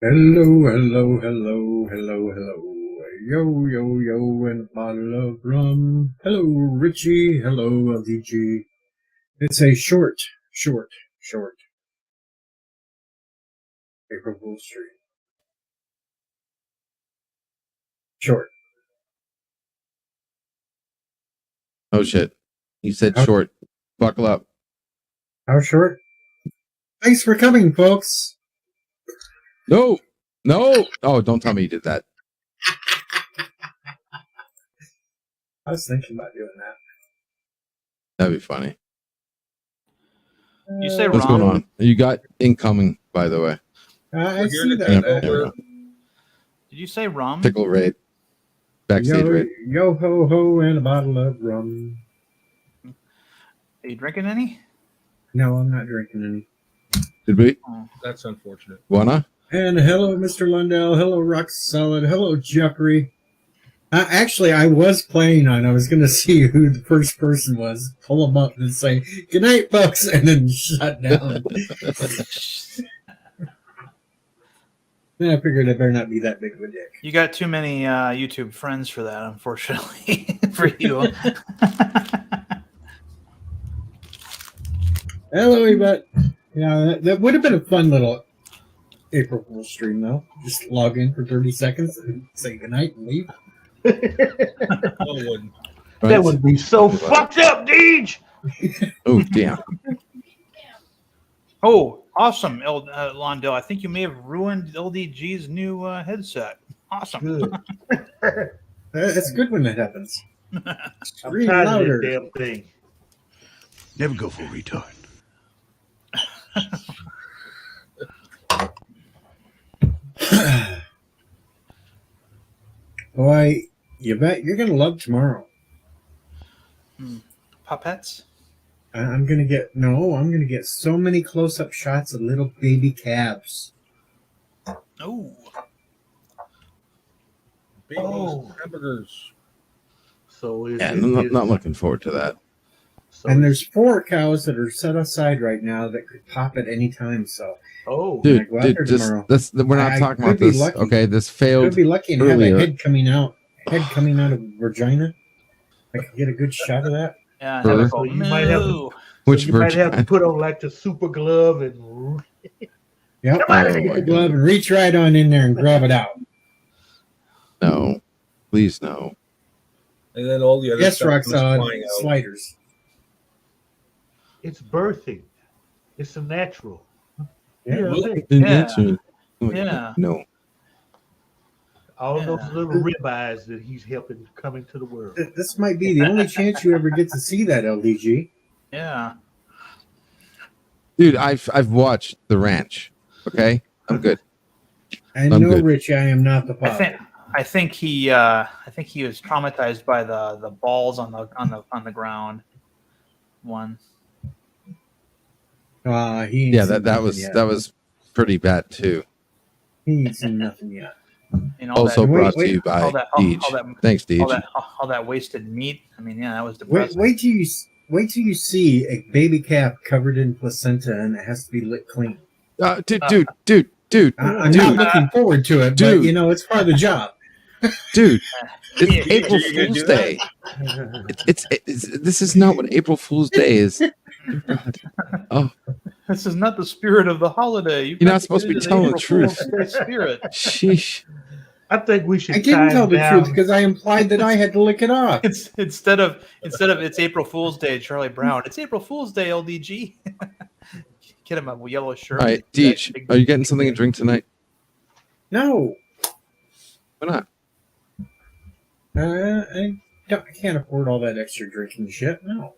Hello, hello, hello, hello, hello. Yo, yo, yo, and a bottle of rum. Hello, Richie. Hello, LDG. It's a short April Fool's Street. Short. Oh, shit. You said short. Buckle up. How short? Thanks for coming, folks. No. Oh, don't tell me you did that. I was thinking about doing that. That'd be funny. You say What's going on? You got incoming, by the way. I see that. Did you say rum? Pickle raid. Backstage raid. Yo ho ho and a bottle of rum. Are you drinking any? No, I'm not drinking any. Did we? Oh. That's unfortunate. Wanna? And hello, Mr. Lundell. Hello, Rock Solid. Hello, Jeffrey. Actually, I was planning on, I was going to see who the first person was, pull them up and say, good night, folks, and then shut down. Then I figured I better not be that big of a dick. You got too many YouTube friends for that, unfortunately, for you. Hello, Yvette. Yeah, that would have been a fun little April Fool's stream, though. Just log in for 30 seconds and say goodnight and leave. That would be so fucked up, Deej. Oh, damn. Oh, awesome, Londell. I think you may have ruined LDG's new headset. Awesome. It's good when that happens. I'm Scream tired louder. of this damn thing. Never go for a retard. Boy, you bet you're gonna love tomorrow. Puppets? I'm gonna get so many close-up shots of little baby calves. Oh. Babies, hamburgers. So is Yeah, it, I'm is, not looking forward to that. so And is- there's 4 cows that are set aside right now that could pop at any time. So oh, Dude, go out there just tomorrow. we're not I talking could about be this. lucky. Okay, this I'd failed. be lucky and earlier. have a head coming out of vagina. I could get a good shot of that. Yeah, Burr. have So you might have moo. Which you might have to virgin? put on like the super glove and Yep. Come on, Get my the glove and reach right on in there and grab it out. No, please no. And then all the other Yes, stuff Rock comes Solid flying out. sliders. it's birthing. It's a natural. Yeah. Yeah. No. All Yeah. those little ribeyes that he's helping coming to the world. This might be the only chance you ever get to see that, LDG. Yeah. Dude, I've watched The Ranch. Okay, I'm good. And I'm no, good. Richie, I am not the father. I think he was traumatized by the balls on the ground. One. He ain't Yeah, seen that nothing was yet. pretty bad too. He ain't seen nothing yet. You know, Also Wait, brought wait, to you by all that- Deej. Thanks, Deej. all that wasted meat. I mean, yeah, that was Wait, depressing. wait till you see a baby calf covered in placenta and it has to be licked clean. Dude, I'm not looking forward to it, Dude. but you know it's part of the job. dude. Yeah, It's April you're gonna Fool's do that? Day. This is not what April Fool's Day is. Oh, This is not the spirit of the holiday. You're not supposed to be telling the truth. Spirit. sheesh. I think we should I didn't tie tell him the down. truth because I implied that I had to lick it off. It's instead of it's April Fool's Day, Charlie Brown. It's April Fool's Day, LDG. Get him a yellow shirt. All right, Deej, are you getting something to drink tonight? No, Why not? I can't afford all that extra drinking shit. No.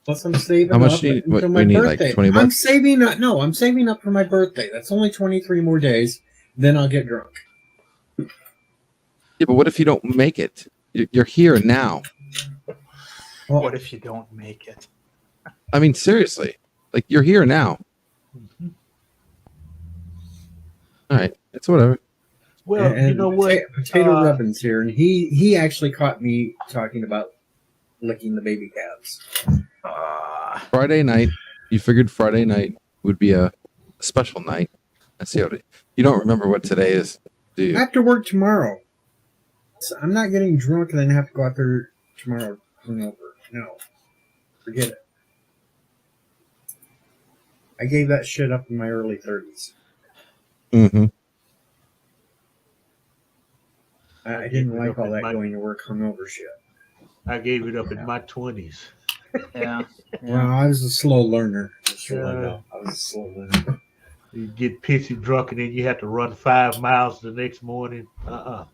Plus, I'm saving How much up do you need? until What, my we need like birthday. 20 I'm bucks. saving up. No, I'm saving up for my birthday. That's only 23 more days. Then I'll get drunk. Yeah, but what if you don't make it? You're here now. Well, What if you don't make it? I mean, seriously, like you're here now. All right, it's whatever. Well, you know what? Potato Rubbin's here, and he actually caught me talking about licking the baby calves. Friday night, you figured Friday night would be a special night. Let's see. You don't remember what today is, do I you? have to work tomorrow. So I'm not getting drunk and then have to go out there tomorrow hungover. No. Forget it. I gave that shit up in my early 30s. Mm-hmm. I didn't like all that going to work hungover shit. I gave it up in my 20s. Yeah. Well, I was a slow learner. Yeah. I was a slow learner. You get pissy drunk and then you have to run 5 miles the next morning. I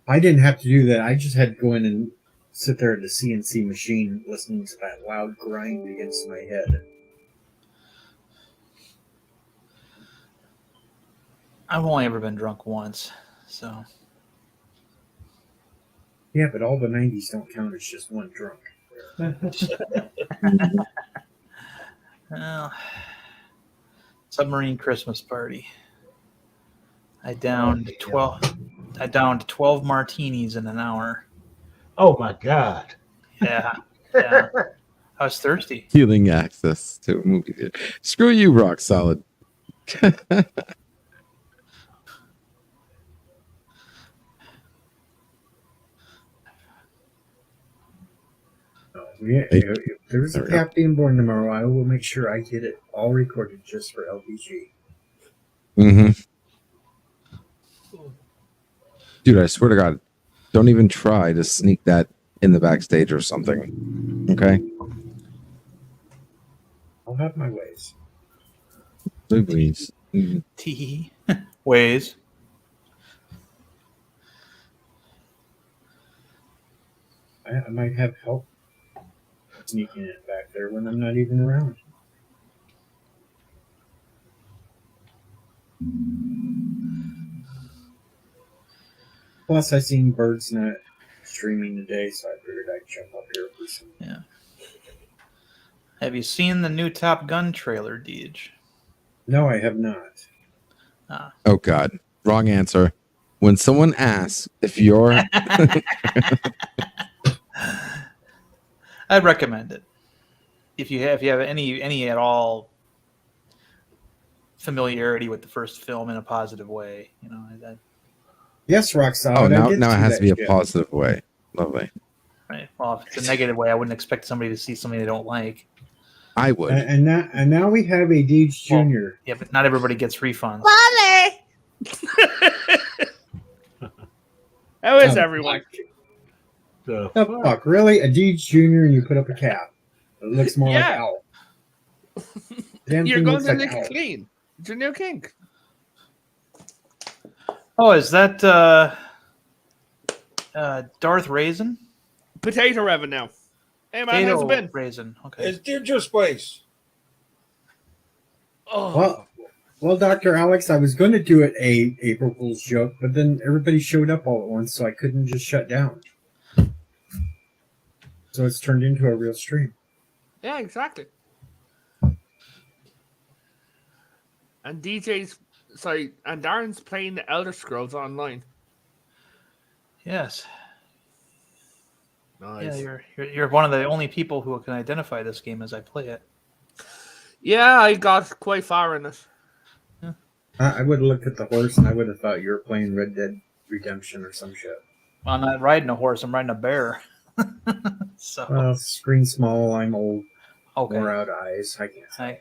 didn't have to do that. I just had to go in and sit there at the CNC machine listening to that loud grind against my head. I've only ever been drunk once, so. Yeah, but all the 90s don't count as just one drunk. Well, submarine Christmas party. I downed 12 martinis in an hour. Oh my God. Yeah. Yeah. I was thirsty. Healing access to a movie theater. Screw you, Rock Solid. If there's a cat being born tomorrow, I will make sure I get it all recorded just for LPG. Mm-hmm. Dude, I swear to God, don't even try to sneak that in the backstage or something. Okay? I'll have my ways. Please. Mm-hmm. Tee ways. I might have help sneaking it back there when I'm not even around. Plus, I seen Bird's not streaming today, so I figured I'd jump up here for some. Yeah. Have you seen the new Top Gun trailer, Deej? No, I have not. Oh, God. Wrong answer. When someone asks if you're... I'd recommend it. If you have any at all familiarity with the first film in a positive way, you know. Yes, Roxanne. Oh, now it has to be a positive way. Lovely. Right. Well, if it's a negative way, I wouldn't expect somebody to see something they don't like. I would. And now we have a Deej Jr. Well, yeah, but not everybody gets refunds. Mommy! How is everyone? The fuck, really? A Deej Jr. and you put up a cap? It looks more like Owl. Damn You're thing going looks to like lick Owl. clean. It's your new kink. Oh, is that Darth Raisin? Potato Revan now. Hey man, how's it been? Raisin. Okay. It's Ginger Spice. Oh, Well, Dr. Alex, I was going to do it a April Fool's joke, but then everybody showed up all at once, so I couldn't just shut down. So it's turned into a real stream. yeah, exactly. And and Darren's playing the Elder Scrolls online. Yes. Nice. Yeah, you're one of the only people who can identify this game as I play it. Yeah, I got quite far in it. I would have looked at the horse and I would have thought you were playing Red Dead Redemption or some shit. I'm not riding a horse. I'm riding a bear. So Well, screen small, I'm old, okay. wore out eyes. I can't.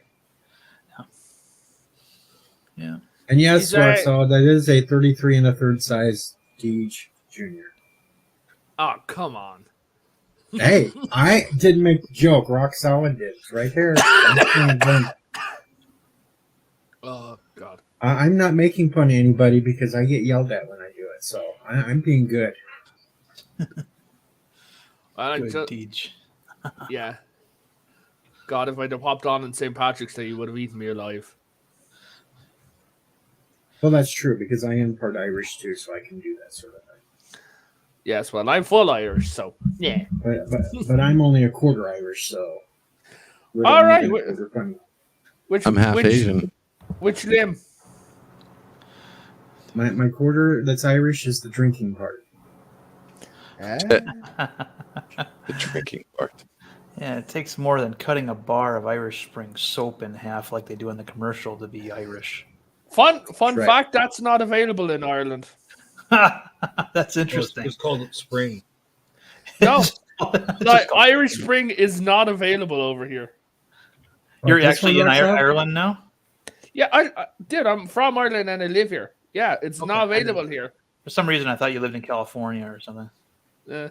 Yeah. And yes, He's a- Roxanne, that is a 33 1/3 size Deej Jr. Oh, come on. Hey, I didn't make the joke. Rock Solid did. It's right there. Oh, God. I'm not making fun of anybody because I get yelled at when I do it. So I'm being good. Well, Good Deej. yeah. God, if I'd have hopped on St. Patrick's Day, you would have eaten me alive. Well, that's true because I am part Irish too, so I can do that sort of thing. Yes, well, I'm full Irish, so yeah. But I'm only a quarter Irish, so. Really All right. I'm half Asian. Which limb? My quarter that's Irish is the drinking part. The drinking part. Yeah, it takes more than cutting a bar of Irish Spring soap in half like they do in the commercial to be Irish. Fun Right. fact, that's not available in Ireland. That's No, interesting. it's called Spring. No, Just like, Irish Spring is not available over here. You're This actually one, in Roxanne? Ireland now? Yeah, I'm from Ireland and I live here. Yeah, it's Okay, not I didn't- available here. For some reason, I thought you lived in California or something. No,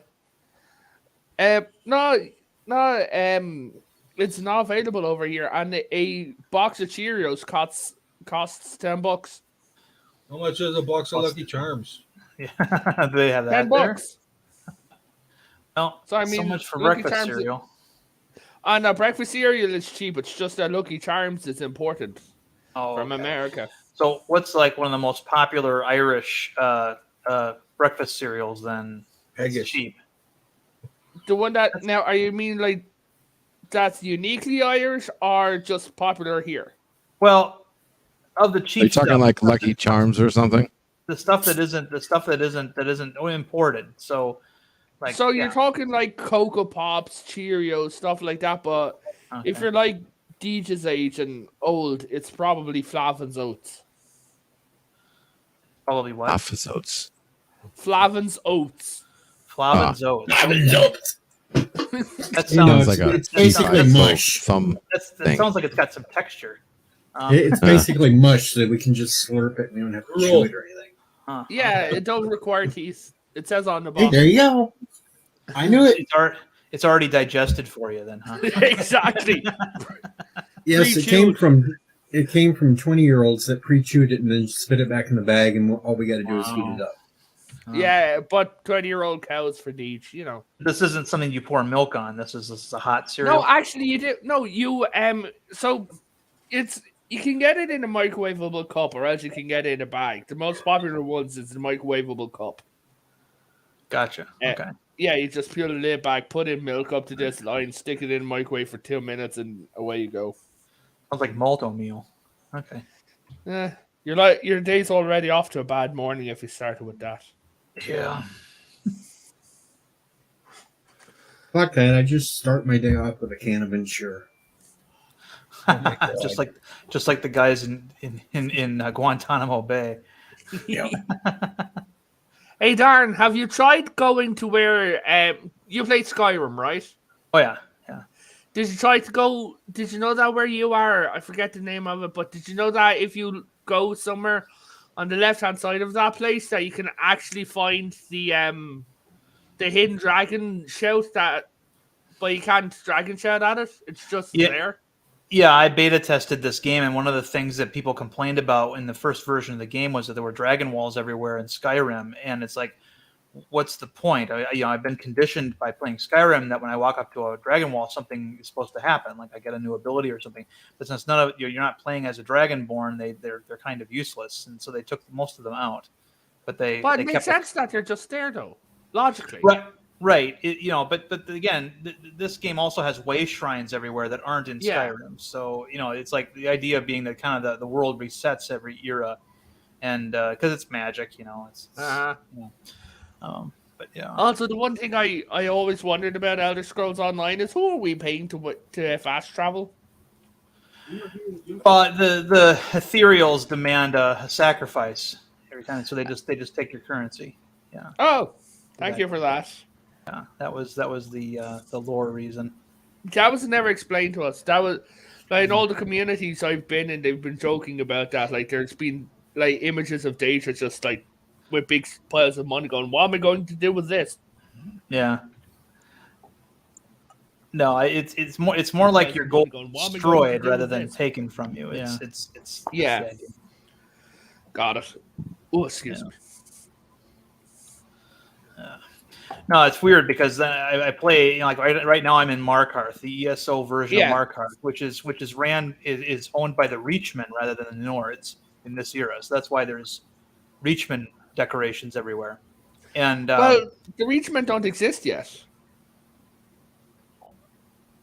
it's not available over here. And a box of Cheerios costs $10. How much is a box of Lucky Charms? Yeah, do they have that $10. there? No, So, I so mean, much for Lucky breakfast Charms- cereal. And breakfast cereal is cheap. It's just that Lucky Charms is important Oh, from okay. America. So, what's like one of the most popular Irish breakfast cereals? Then it's Haggis. cheap. The one that now, are you mean like that's uniquely Irish or just popular here? Well, of the Are you cheap talking stuff, like Lucky Charms or something? the stuff that isn't imported. So, like, So yeah. you're talking like Cocoa Pops, Cheerios, stuff like that. But if Okay. you're like Deej's age and old, it's probably Flavin's Oats. Probably what? Episodes. Flavin's Oats. Flavin's Oats. That You know, sounds like a- it's basically that's- mush. Thumb. that thing. sounds like it's got some texture. It's basically mush so that we can just slurp it and we don't have to chew it or anything. Yeah, it don't require teeth. It says on the Hey, bottom. there you go. I knew it. It's already digested for you, then, huh? Exactly. Yes, it came from 20-year-olds that pre-chewed it and then spit it back in the bag, and all we got to do is heat it up. Yeah, but 20-year-old cows for Deej, you know. This isn't something you pour milk on. This is a hot cereal. No, actually, you do. No, you So you can get it in a microwavable cup, or else you can get it in a bag. The most popular ones is the microwavable cup. Gotcha. Okay. Yeah, you just peel the lid back, put in milk up to this line, stick it in the microwave for 2 minutes, and away you go. Sounds like malto meal. Okay. Your day's already off to a bad morning if you started with that. Yeah. Fuck that! I just start my day off with a can of Ensure. just like the guys in Guantanamo Bay. Hey, Darren, have you tried going to where you played Skyrim, right? Oh yeah. Did you try to go? Did you know that where you are? I forget the name of it, but did you know that if you go somewhere on the left-hand side of that place, that you can actually find the hidden dragon shout but you can't dragon shout at it. It's just there. Yeah, I beta tested this game, and one of the things that people complained about in the first version of the game was that there were dragon walls everywhere in Skyrim, and it's like, what's the point? I've been conditioned by playing Skyrim that when I walk up to a dragon wall, something is supposed to happen, like I get a new ability or something. But since you're not playing as a dragonborn, they're kind of useless, and so they took most of them out. But it makes sense that they're just there though, logically. Right. But again, this game also has way shrines everywhere that aren't in Skyrim. So it's like the idea being that kind of the world resets every era, and because it's magic, it's. But yeah. Also, the one thing I always wondered about Elder Scrolls Online is who are we paying to fast travel? The ethereals demand a sacrifice every time, so they just take your currency. Yeah. Oh, thank you for that. Yeah, that was the lore reason. That was never explained to us. That was like in all the communities I've been in, they've been joking about that. Like there's been like images of data just like with big piles of money going, what am I going to do with this? Yeah. No, it's more like your gold destroyed rather than taken from you. It's Got it. Oh, excuse me. No, it's weird because I play like right now I'm in Markarth, the ESO version of Markarth, which is owned by the Reachmen rather than the Nords in this era. So that's why there's Reachmen decorations everywhere. And the Reachmen don't exist yet.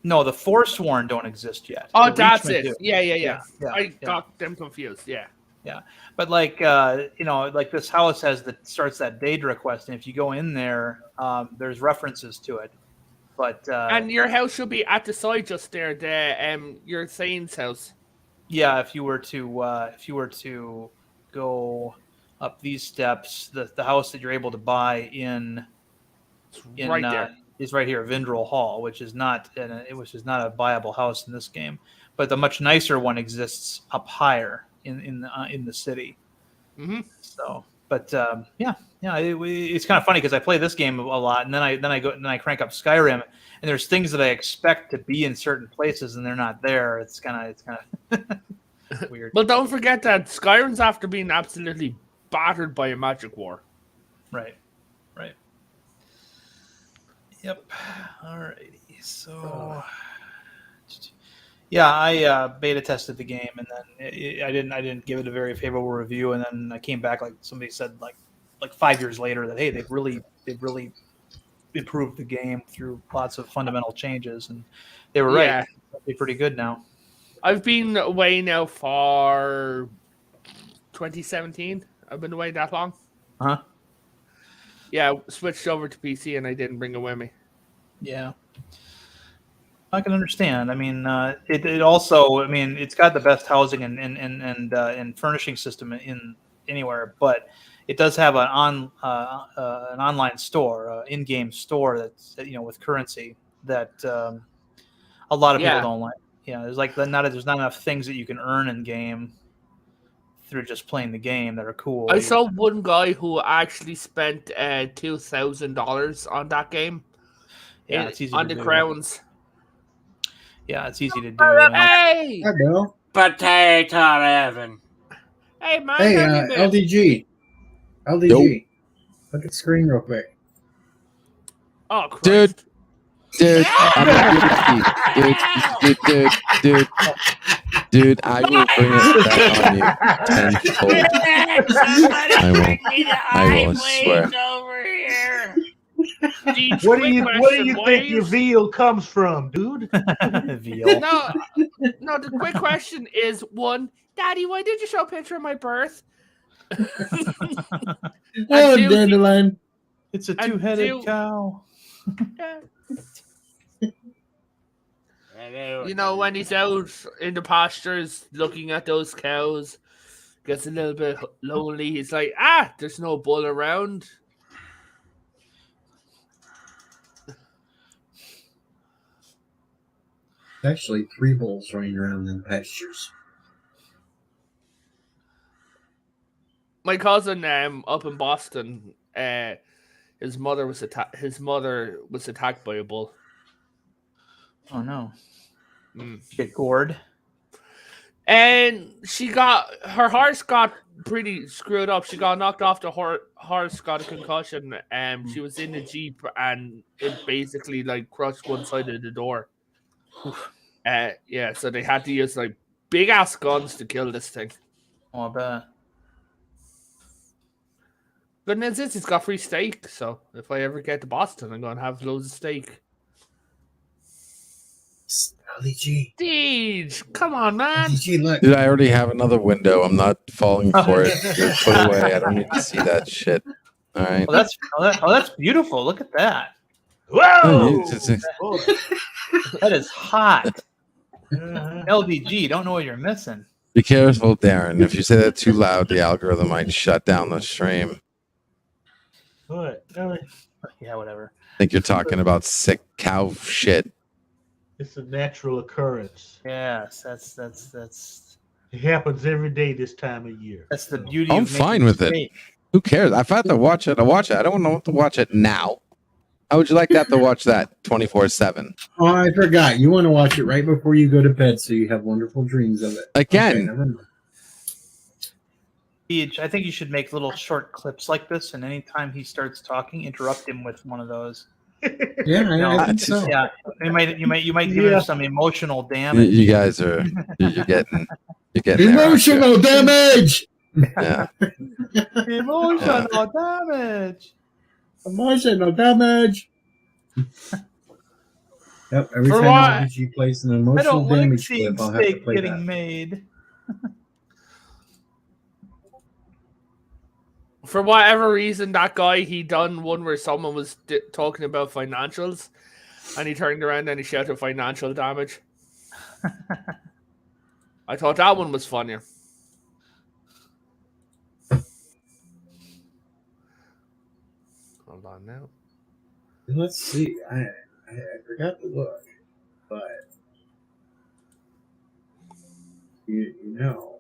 No, the Forsworn don't exist yet. Oh, The that's Reachmen it. do. Yeah. I got them confused. Yeah. But like like this house starts that Daedra quest, and if you go in there, there's references to it. But And your house should be at the side just there, your Saint's house. yeah, if you were to go up these steps, the house that you're able to buy in Right there. is right here, Vindrel Hall, which is not a viable house in this game. But the much nicer one exists up higher in the city. Mm-hmm. So, but it's kind of funny because I play this game a lot, and then I crank up Skyrim, and there's things that I expect to be in certain places, and they're not there. It's kind of weird. But don't forget that Skyrim's after being absolutely battered by a magic war. Right. Yep. Alrighty. So, yeah, I beta tested the game, and then I didn't give it a very favorable review, and then I came back like somebody said like 5 years later that hey, they've really improved the game through lots of fundamental changes, and they were right. Yeah. It's actually pretty good now. I've been away now for 2017. I've been away that long. Huh? Yeah, switched over to PC and I didn't bring it with me. Yeah. I can understand. I mean, it also. I mean, it's got the best housing and furnishing system in anywhere, but it does have an online store, in-game store that's with currency that a lot of people don't like. Yeah, there's there's not enough things that you can earn in game through just playing the game that are cool. I saw one guy who actually spent $2,000 on that game. Yeah, it's easy on to the do. crowns. Yeah, it's easy to do. Hey! Hi, Bill. Potato Evan. Hey, man. Hey, how you been? LDG. Yo. Look at the screen real quick. Oh, Christ. Dude, dude, I will bring it back on you tenfold. I will, I swear. Over here. Deej, Where do quick you question, think your veal comes from, dude? Veal. No, the quick question is, one, Daddy, why did you show a picture of my birth? Oh, two, dandelion. It's a And two-headed two- cow. You know, when he's out in the pastures looking at those cows, gets a little bit lonely. He's like, there's no bull around. Actually, 3 bulls running around in the pastures. My cousin, up in Boston, his mother was attacked by a bull. Oh no! Mm. Get gored. And her horse got pretty screwed up. She got knocked off the horse, got a concussion, and she was in the Jeep, and it basically crushed one side of the door. So they had to use big ass guns to kill this thing. Oh, I bet. Good news is it's got free steak, so if I ever get to Boston, I'm gonna have loads of steak. LDG. Deej, come on, man. LDG, look. Dude, I already have another window. I'm not falling for it. Just put it away. I don't need to see that shit. All right. Oh, that's beautiful. Look at that. Whoa! That is hot. LDG, don't know what you're missing. Be careful, Darren. If you say that too loud, the algorithm might shut down the stream. What? Yeah, whatever. I think you're talking about sick cow shit. It's a natural occurrence. Yes, that's It happens every day this time of year. that's the beauty. I'm of fine making with it. steak. Who cares? If I have to watch it, I watch it. I don't want to watch it now. How would you like that to watch that 24/7? Oh, I forgot. You want to watch it right before you go to bed so you have wonderful dreams of it. Again. Okay, never mind. I think you should make little short clips like this, and anytime he starts talking, interrupt him with one of those. Yeah, I think That's- so. Yeah, you might give him some emotional damage. You guys are you're getting there, aren't you? Emotional damage! Yeah. Emotional damage. Emotional damage! Yep, every For time what? LDG plays an I emotional don't like damage seeing clip, I'll have to steak play getting that. made. For whatever reason, that guy, he done one where someone was talking about financials, And he turned around and he shouted financial damage. I thought that one was funnier. Hold on now. Let's see. I forgot to look, but you know,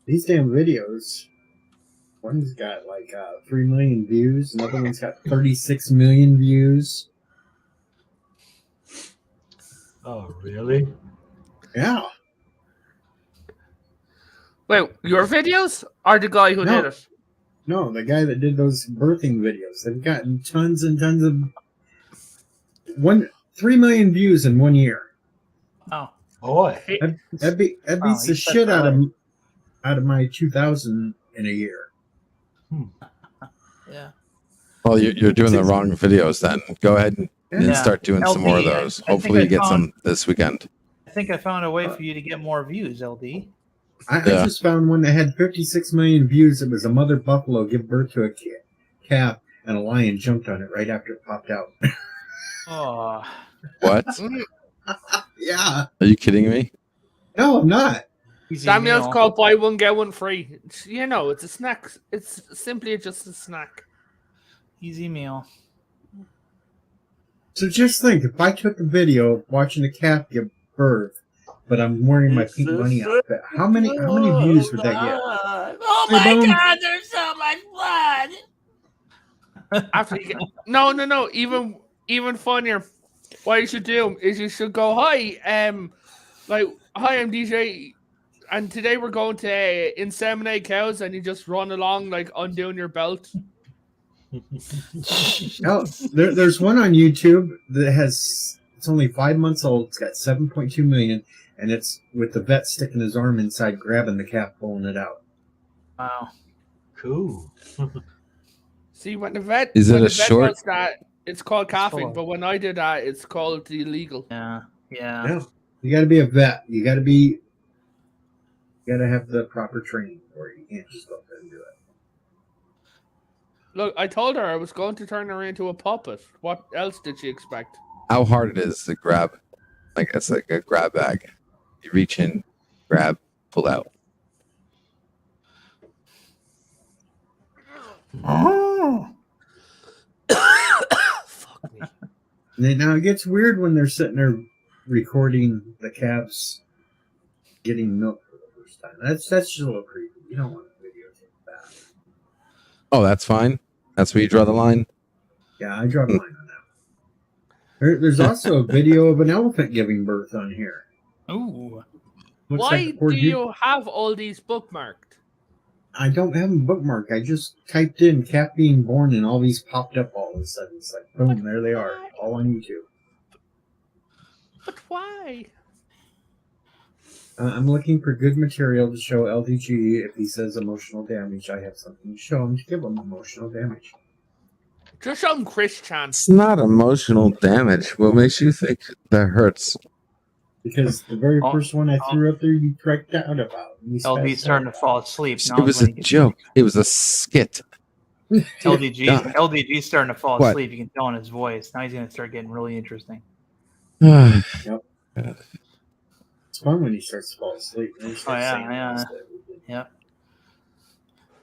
these damn videos. One's got like 3 million views. Another one's got 36 million views. Oh, really? Yeah. Wait, your videos or the guy who No. did it? No, the guy that did those birthing videos. They've gotten tons and tons of 3 million views in 1 year. Oh, Boy. That beats the he shit said out of my 2,000 in a year. yeah. Well, you're doing the wrong videos then. Go ahead and Yeah. start doing some more of LD, those. I think Hopefully I you get found- some this weekend. I think I found a way for you to get more views, LD. I Yeah. just found one that had 56 million views. It was a mother buffalo give birth to a calf, and a lion jumped on it right after it popped out. Oh, What? Yeah. Are you kidding me? No, I'm not. easy Samuel's meal. called buy one get one free. You know, it's a snack. It's simply just a snack. Easy meal. So just think, if I took a video of watching a calf give birth, but I'm wearing my pink bunny outfit, how many views would that get? Oh Hey, my Boom. God! There's so much blood. After you get no. Even funnier. What you should do is you should go hi. Hi, I'm DJ, and today we're going to inseminate cows, and you just run along like undoing your belt. Oh, there's one on YouTube that it's only 5 months old. It's got 7.2 million, and it's with the vet sticking his arm inside, grabbing the calf, pulling it out. Wow. Cool. See, when the vet Is it when a the vet short- does that, it's called calving. Sure. But when I did that, it's called illegal. Yeah. Yeah, you got to be a vet. You got to have the proper training for it. You can't just go up there and do it. Look, I told her I was going to turn her into a puppet. What else did she expect? How hard it is to grab? Like it's like a grab bag. You reach in, grab, pull out. Oh. Fuck me. Now it gets weird when they're sitting there recording the calves getting milk for the first time. That's just a little creepy. You don't want to videotape that. Oh, that's fine. That's where you draw the line. Yeah, I draw the line on that. There's also a video of an elephant giving birth on here. Ooh. Looks Why like a poor do dude- you have all these bookmarked? I don't have them bookmarked. I just typed in "calf being born" and all these popped up all of a sudden. It's like, boom, there they are, all on YouTube. But why? I'm looking for good material to show LDG. If he says emotional damage, I have something to show him to give him emotional damage. Just show him Chris Chan. It's not emotional damage. What makes you think that hurts? Because the very Oh, first one I threw up there, you freaked out about. You LD's spazzed starting out. to fall asleep. It Now was when a he gets- joke. It was a skit. LDG's starting to fall What? asleep. You can tell in his voice. Now he's going to start getting really interesting. It's fun when he starts to fall asleep. And he starts yeah, saying yeah. stuff.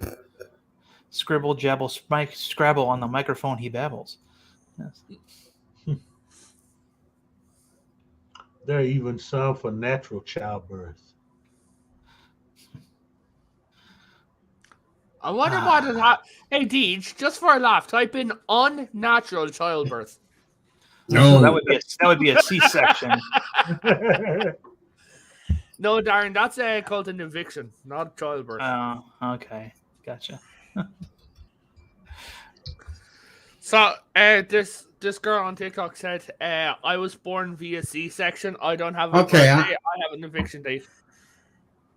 Yep. Scribble, jabble, scrabble on the microphone. He babbles. Yes. There are even some for natural childbirth. I wonder what it Hey, Deej, just for a laugh, type in unnatural childbirth. No. that would be a C-section. No, Darren, that's called an eviction, not childbirth. Oh, okay, gotcha. So, this girl on TikTok said, I was born via C-section. I don't have a Okay, birthday. I have an eviction date.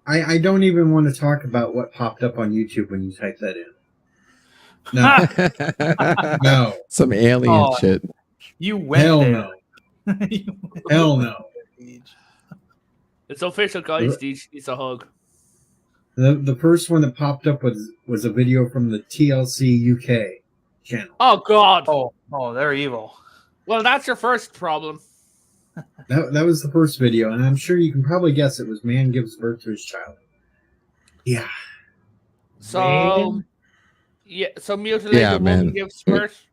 I don't even want to talk about what popped up on YouTube when you type that in. No, no, Some alien Oh. shit. You went hell there. no, You went hell there. no. It's official, guys. Deej needs a hug. The first one that popped up was a video from the TLC UK channel. Oh, God. Oh, they're evil. Well, that's your first problem. That was the first video, and I'm sure you can probably guess it was man gives birth to his child. Yeah. So, Man. yeah, so mutilated Yeah, woman man. gives birth.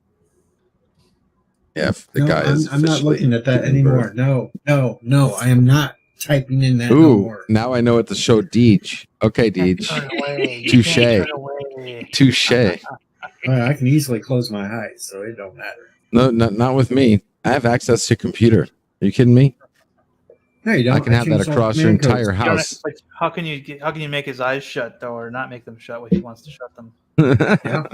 Yeah, if the No, guy is I'm not officially looking at that giving anymore. birth. No, I am not typing in that no Ooh, more. now I know what to show Deej. Okay, Deej. Turn away. You Touche. can't turn away. Touche. Well, I can easily close my eyes, so it don't matter. No, not with me. I have access to computer. Are you kidding me? No, you don't. I can have that changed all across the your command codes. entire You don't have- house. like, how can you make his eyes shut though, or not make them shut when he wants to shut them? Yeah.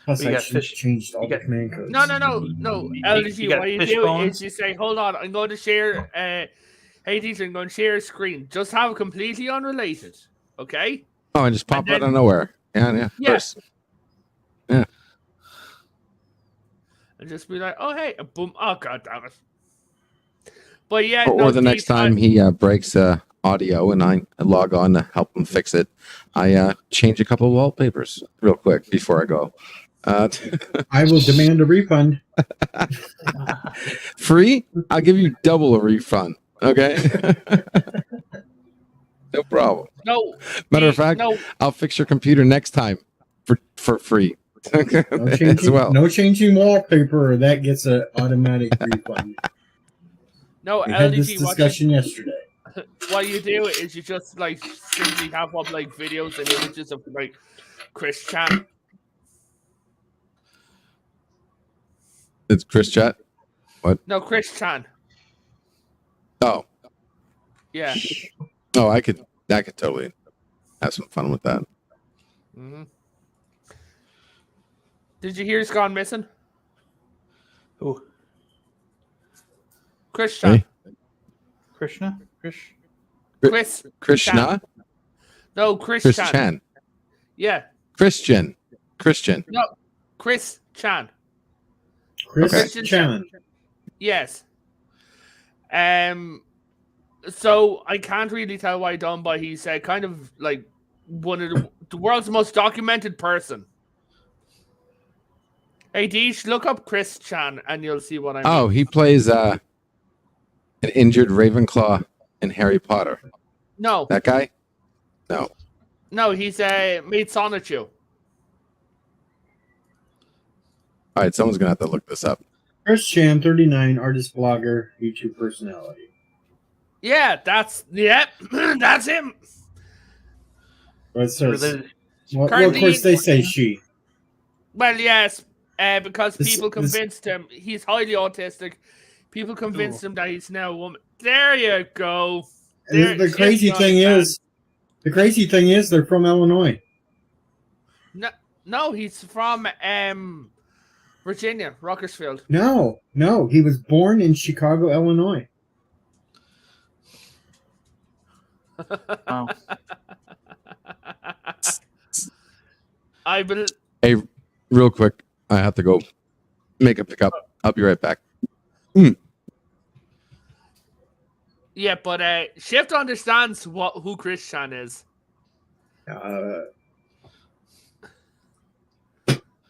Plus, You I got changed all you the got- command codes. No. LDG, you got what you fish do bones? is you say, hold on, I'm going to share, hey, teacher, I'm going to share a screen. Just have it completely unrelated, okay? Oh, and just pop And then- out of nowhere. Yeah. Yeah. First. And just be like, oh, hey, and boom, oh, god damn it. But yeah, Or the next time he breaks audio and I log on to help him fix it, I change a couple of wallpapers real quick before I go. I will demand a refund. Free? I'll give you double a refund. Okay? No problem. No. Matter of fact, no. I'll fix your computer next time for free. No As changing, well. no changing wallpaper, or that gets an automatic refund. No, We had this LDG, discussion yesterday. what you do is you just like simply have up like videos and images of like Chris Chan. It's Chris Chat. No, Chris Chan. Oh, Yeah. I could totally have some fun with that. Mm-hmm. Did you hear he's gone missing? Who? Chris Chan. Hey. Krishna? Krishna? Chan. No, Chris Chris Chan. Yeah. Christian. No, Chris Chan. Chris Christian Chan. Yes. So I can't really tell why done, but he's kind of like one of the world's most documented person. Hey, Deesh, look up Chris Chan and you'll see what I mean. Oh, he plays an injured Ravenclaw in Harry Potter. No, That guy? No. he's made Sonichu. All right, someone's gonna have to look this up. Chris Chan, 39, artist, blogger, YouTube personality. Yeah, that's him. But it says, Related- well, of Currently- course, they say she. Well, yes, because This- people this- convinced him he's highly autistic. People convinced him that he's now a woman. There you go. And the crazy thing is, they're from Illinois. No, he's from Virginia, Rockersfield. No, he was born in Chicago, Illinois. Oh. I believe. Hey, real quick, I have to go make a pickup. I'll be right back. Yeah, but Shift understands who Chris Chan is.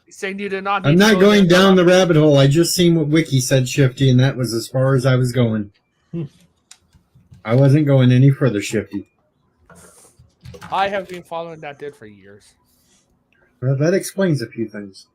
He's saying you do not. I'm need to not go going there. down the rabbit hole. I just seen what Wiki said, Shifty, and that was as far as I was going. I wasn't going any further, Shifty. I have been following that dude for years. Well, that explains a few things.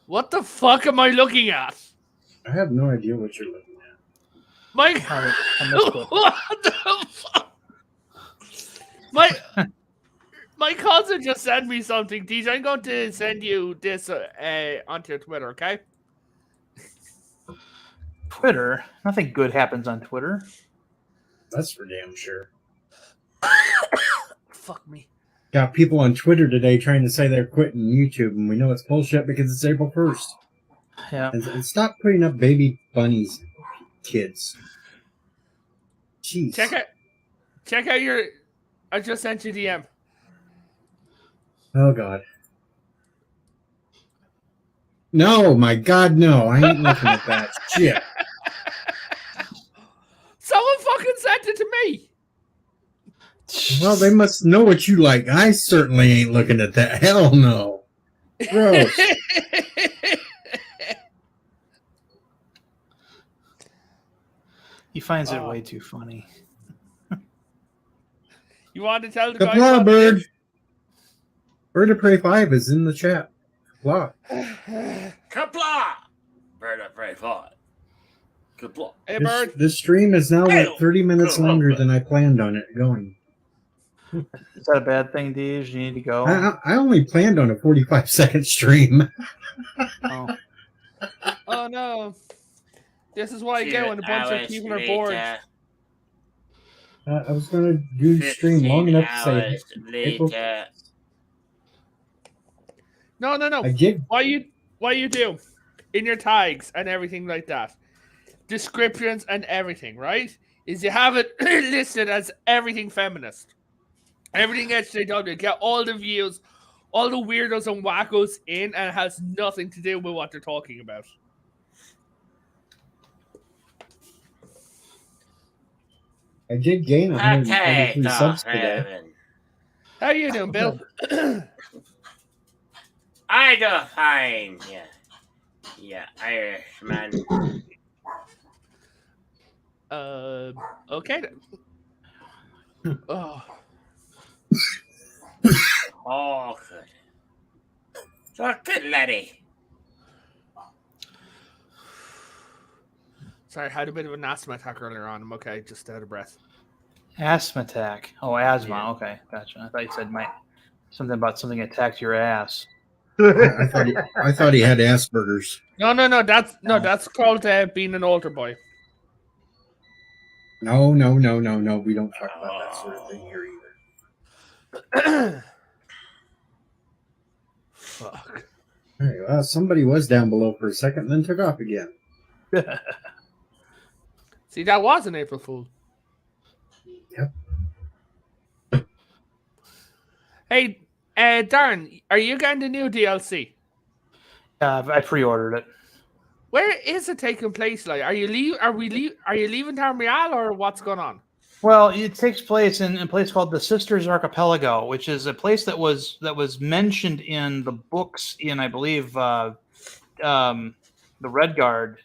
What the fuck am I looking at? I have no idea what you're looking at. Mike, I missed it. what the fuck? My cousin just sent me something, DJ. I'm going to send you this onto your Twitter, okay? Twitter? Nothing good happens on Twitter. That's for damn sure. Fuck me. Got people on Twitter today trying to say they're quitting YouTube, and we know it's bullshit because it's April 1st. Yeah. And stop putting up baby bunnies, kids. Jeez. Check out your. I just sent you DM. Oh, God. No, my God, no. I ain't looking at that shit. Someone fucking sent it to me. Well, they must know what you like. I certainly ain't looking at that. Hell no. Gross. He finds it way too funny. You want to tell the guys Kapla, what bird. it is? Bird of Prey 5 is in the chat. Kapla. Kapla! Bird of Prey 5. Kapla. Hey, Bird. This stream is now like 30 minutes longer than I planned on it going. Is that a bad thing, Deej? You need to go. I only planned on a 45-second stream. Oh. Oh, no. This is why I get when a bunch of people are bored. I was going to do the stream long enough to say April. No. I did. What you do in your tags and everything like that, descriptions and everything, right? Is you have it listed as everything feminist. Everything SJW, get all the views, all the weirdos and wackos in, and it has nothing to do with what they're talking about. I did gain 133 subs today. How you doing, Bill? I do fine. Yeah, Irishman. Okay then. Oh. Oh, good. So good, laddie. Sorry, I had a bit of an asthma attack earlier on. I'm okay, just out of breath. Asthma attack. Oh, asthma. Yeah. Okay, gotcha. I thought you said something about something attacked your ass. I thought he had Asperger's. No. That's called being an altar boy. No. We don't talk about that sort of thing here either. Fuck. All right, well, somebody was down below for a second, then took off again. See, that was an April Fool. Yep. Hey, Darren, are you getting the new DLC? I pre-ordered it. Where is it taking place? Like, are you leaving Tamriel, or what's going on? Well, it takes place in a place called the Sisters Archipelago, which is a place that was mentioned in the books in, I believe, the Red Guard.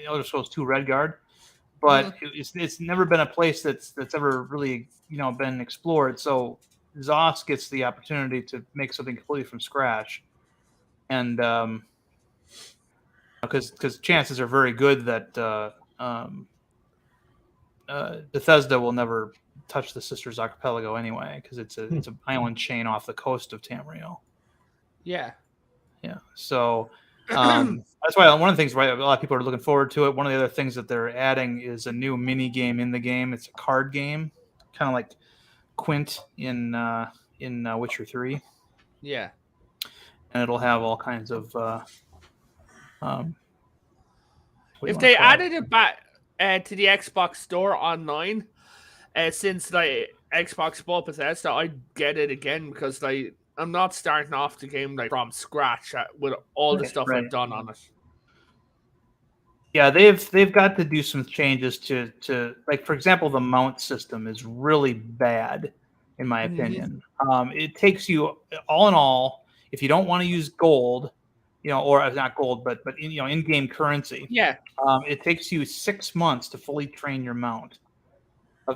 Elder Scrolls 2 Red Guard, but it's never been a place that's ever really been explored. So Zos gets the opportunity to make something completely from scratch, and because chances are very good that Bethesda will never touch the Sisters Archipelago anyway, because it's an island chain off the coast of Tamriel. Yeah. So that's why one of the things, right, a lot of people are looking forward to it. One of the other things that they're adding is a new mini game in the game. It's a card game, kind of like Quint in Witcher 3. Yeah. And it'll have all kinds of if they added it back to the Xbox store online, since like Xbox bought Bethesda, I'd get it again, because like I'm not starting off the game like from scratch with all the stuff I've done on it. Yeah, they've got to do some changes to like, for example, the mount system is really bad in my opinion. It takes you, all in all, if you don't want to use gold, or not gold, but in-game currency. Yeah. It takes you 6 months to fully train your mount.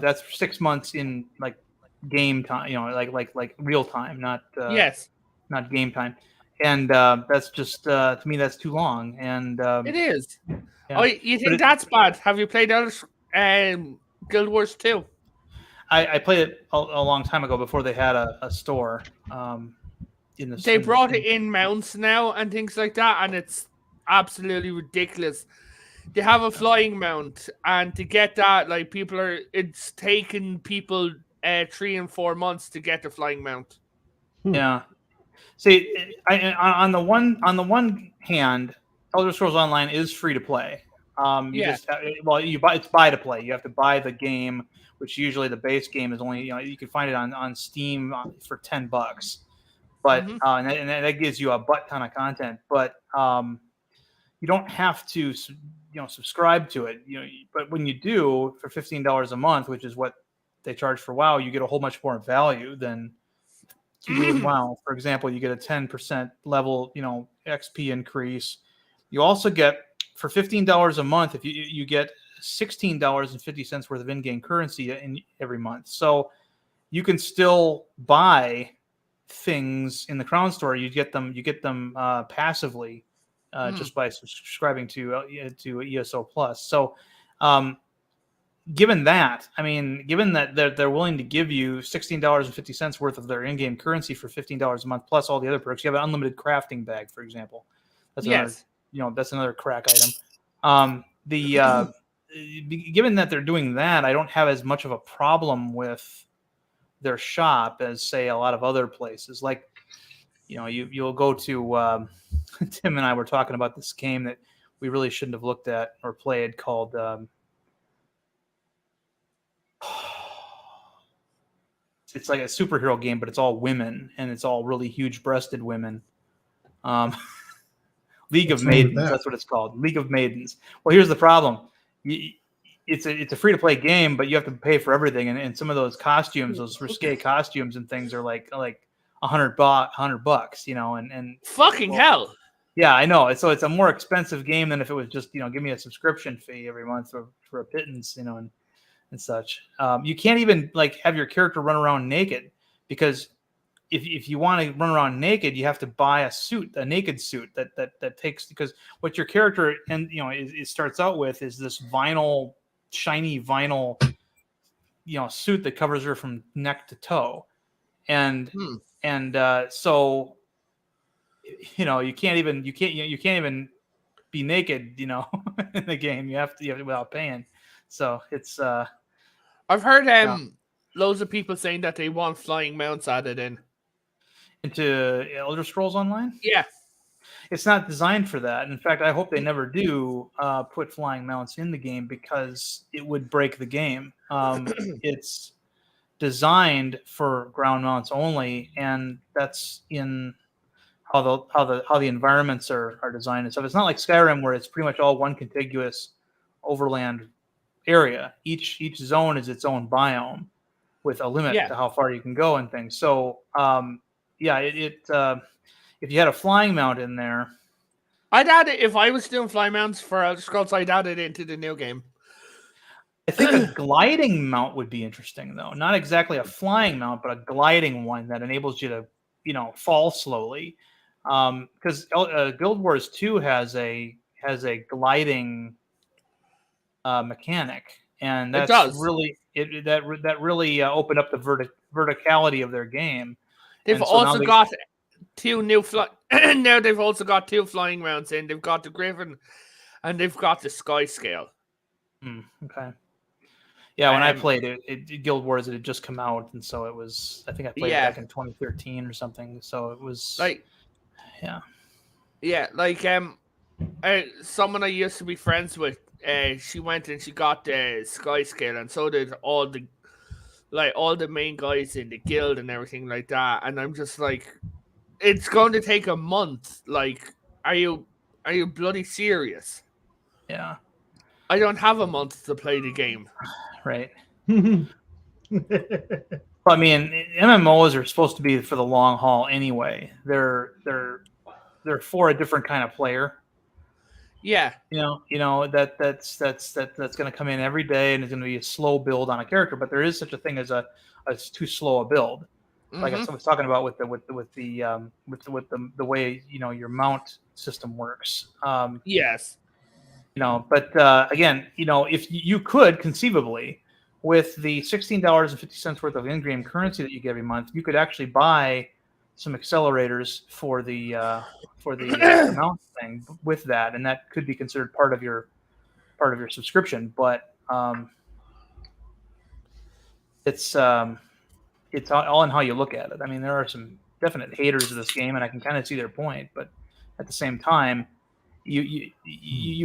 That's 6 months in like game time, like real time, not not game time. And that's just to me that's too long. And it is. Yeah. Oh, you think that's bad? Have you played Guild Wars 2? I played it a long time ago before they had a store. They brought it in mounts now and things like that, and it's absolutely ridiculous. They have a flying mount, and to get that, like, it's taken people 3 and 4 months to get the flying mount. Yeah. See, on the one hand, Elder Scrolls Online is free to play. It's buy to play. You have to buy the game, which usually the base game is only, you can find it on Steam for $10. but and that gives you a butt ton of content. But you don't have to, subscribe to it. But when you do for $15 a month, which is what they charge for WoW, you get a whole much more value than you do in WoW. For example, you get a 10% level, XP increase. You also get for $15 a month, if you get $16.50 worth of in-game currency every month. So you can still buy things in the Crown Store. You get them passively just by subscribing to ESO Plus. So given that they're willing to give you $16.50 worth of their in-game currency for $15 a month plus all the other perks, you have an unlimited crafting bag, for example. That's another crack item. Given that they're doing that, I don't have as much of a problem with their shop as, say, a lot of other places. Like, you'll go to Tim and I were talking about this game that we really shouldn't have looked at or played called it's like a superhero game, but it's all women, and it's all really huge-breasted women. League of Maidens, that's what it's called. League of Maidens. Well, here's the problem. It's a free-to-play game, but you have to pay for everything, and some of those costumes, those risque costumes and things, are like $100, and fucking hell. Yeah, I know. So it's a more expensive game than if it was just, give me a subscription fee every month for a pittance, and such. You can't even have your character run around naked, because if you want to run around naked, you have to buy a naked suit that takes, because what your character it starts out with is this shiny vinyl suit that covers her from neck to toe, and so you can't even be naked in the game. You have to without paying. So it's I've heard loads of people saying that they want flying mounts added into Elder Scrolls Online. Yeah, it's not designed for that. In fact, I hope they never do put flying mounts in the game, because it would break the game. It's designed for ground mounts only, and that's in how the environments are designed and stuff. It's not like Skyrim, where it's pretty much all one contiguous overland area. Each zone is its own biome with a limit to how far you can go and things. So if you had a flying mount in there, I'd add it. If I was doing flying mounts for Elder Scrolls, I'd add it into the new game. I think a gliding mount would be interesting, though. Not exactly a flying mount, but a gliding one that enables you to fall slowly. Because Guild Wars 2 has a gliding mechanic, and that's really opened up the verticality of their game. They've also got two new now they've also got two flying mounts in. They've got the Griffin and they've got the Sky Scale. Okay. Yeah, when I played it, Guild Wars, it had just come out, and so it was. I think I played it back in 2013 or something. So it was someone I used to be friends with. She went and she got the Sky Scale, and so did all the main guys in the guild and everything like that. And I'm just like, it's going to take a month. Like, are you bloody serious? Yeah. I don't have a month to play the game. Right. I mean, MMOs are supposed to be for the long haul anyway. They're for a different kind of player. Yeah. That's going to come in every day, and it's going to be a slow build on a character. But there is such a thing as a too slow a build. Like I was talking about with the way your mount system works. Yes. But again, if you could conceivably, with the $16.50 worth of in-game currency that you get every month, you could actually buy some accelerators for the mount thing with that, and that could be considered part of your subscription. But it's all in how you look at it. I mean, there are some definite haters of this game, and I can kind of see their point. But at the same time, you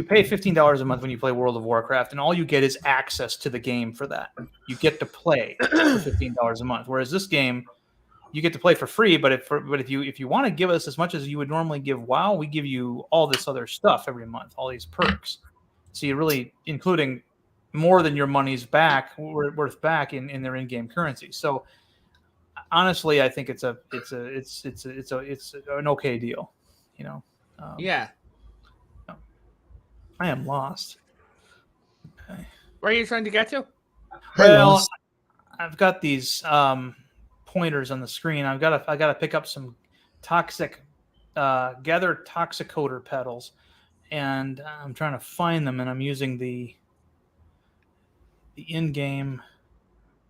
pay $15 a month when you play World of Warcraft, and all you get is access to the game for that. You get to play for $15 a month. Whereas this game, you get to play for free. But if you want to give us as much as you would normally give WoW, we give you all this other stuff every month, all these perks. So you really, including more than your money's worth back in their in-game currency. So honestly, I think it's an okay deal. You know. Yeah. I am lost. Okay. Where are you trying to get to? Well, I've got these pointers on the screen. I got to pick up some toxic gather toxic odor petals, and I'm trying to find them, and I'm using the in-game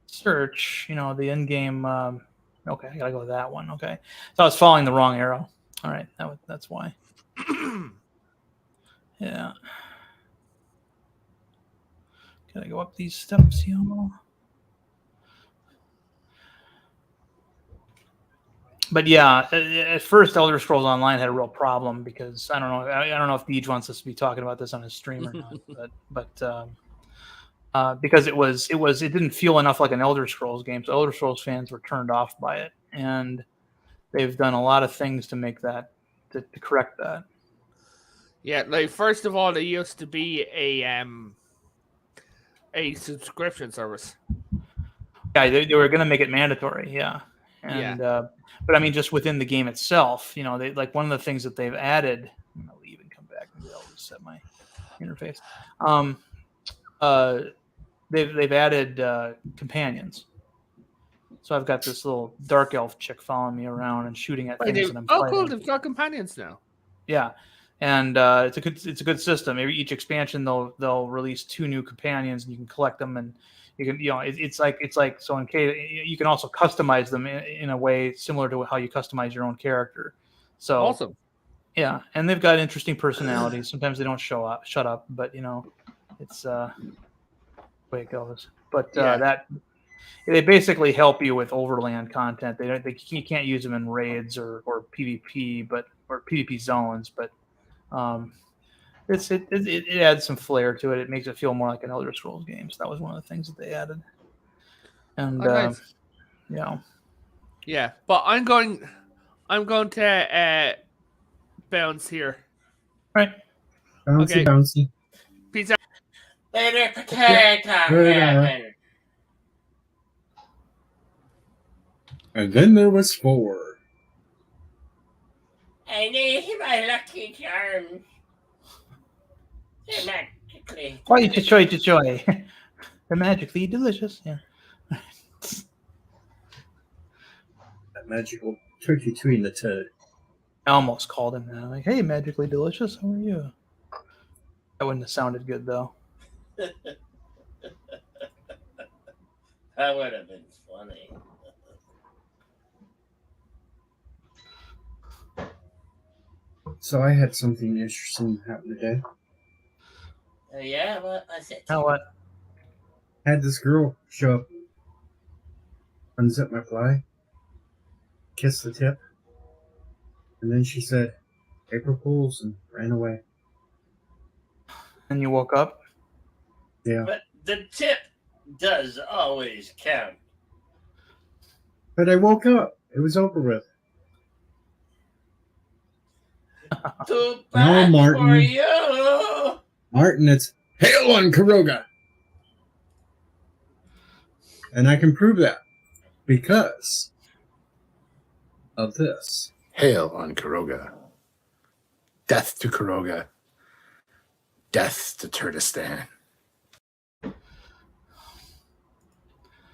search. You know, the in-game. Okay, I gotta go with that one. Okay, so I was following the wrong arrow. All right, that's why. Yeah. Gotta go up these steps, But yeah, at first Elder Scrolls Online had a real problem because I don't know if Deej wants us to be talking about this on his stream or not, but because it didn't feel enough like an Elder Scrolls game, so Elder Scrolls fans were turned off by it, and they've done a lot of things to make that to correct that. Yeah, like first of all, there used to be a subscription service. Yeah, they were going to make it mandatory. Yeah, and but I mean, just within the game itself, they like one of the things that they've added. I'll leave and come back. Maybe I'll reset my interface. They've added companions. So I've got this little dark elf chick following me around and shooting at things that I'm fighting. Cool! They've got companions now. Yeah. And it's a good system. Each expansion they'll release 2 new companions, and you can collect them, and you can it's like so in case you can also customize them in a way similar to how you customize your own character. So awesome. Yeah, and they've got interesting personalities. Sometimes they don't shut up, but it's the way it goes. But that they basically help you with overland content. You can't use them in raids or PvP, or PvP zones, but it adds some flair to it. It makes it feel more like an Elder Scrolls game. So that was one of the things that they added. And nice. Yeah, but I'm going to bounce here. Right. Bouncy, bouncy. Peace out. Later, potato heaven. And then there was 4. I need my lucky charms. They're magically. Joy. They're magically delicious. Yeah. That magical turkey between the toad. I almost called him that. Like, hey, magically delicious. How are you? That wouldn't have sounded good though. That would have been funny. So I had something interesting happen today. Yeah, what was it? Now what? Had this girl show up, unzip my fly, kiss the tip, and then she said, "April Fools," and ran away. And you woke up? Yeah. But the tip does always count. But I woke up. It was over with. Too bad Martin. for you. Martin, it's hail on Kuroga. And I can prove that because of this. Hail on Kuroga. Death to Kuroga. Death to Turkestan.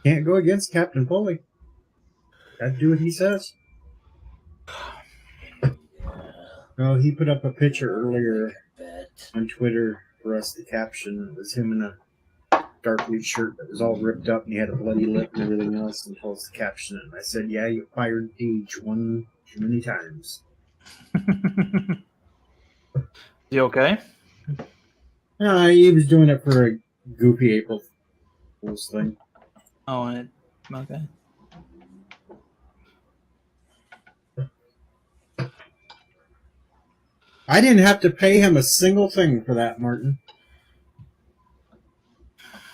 Can't go against Captain Foley. Got to do what he says. No, he put up a picture earlier on Twitter for us to caption. It was him in a dark blue shirt that was all ripped up, and he had a bloody lip and everything else, and told us to caption it. And I said, "Yeah, you fired Deej one too many times." You okay? He was doing it for a goofy April Fool's thing. Oh, okay. I didn't have to pay him a single thing for that, Martin.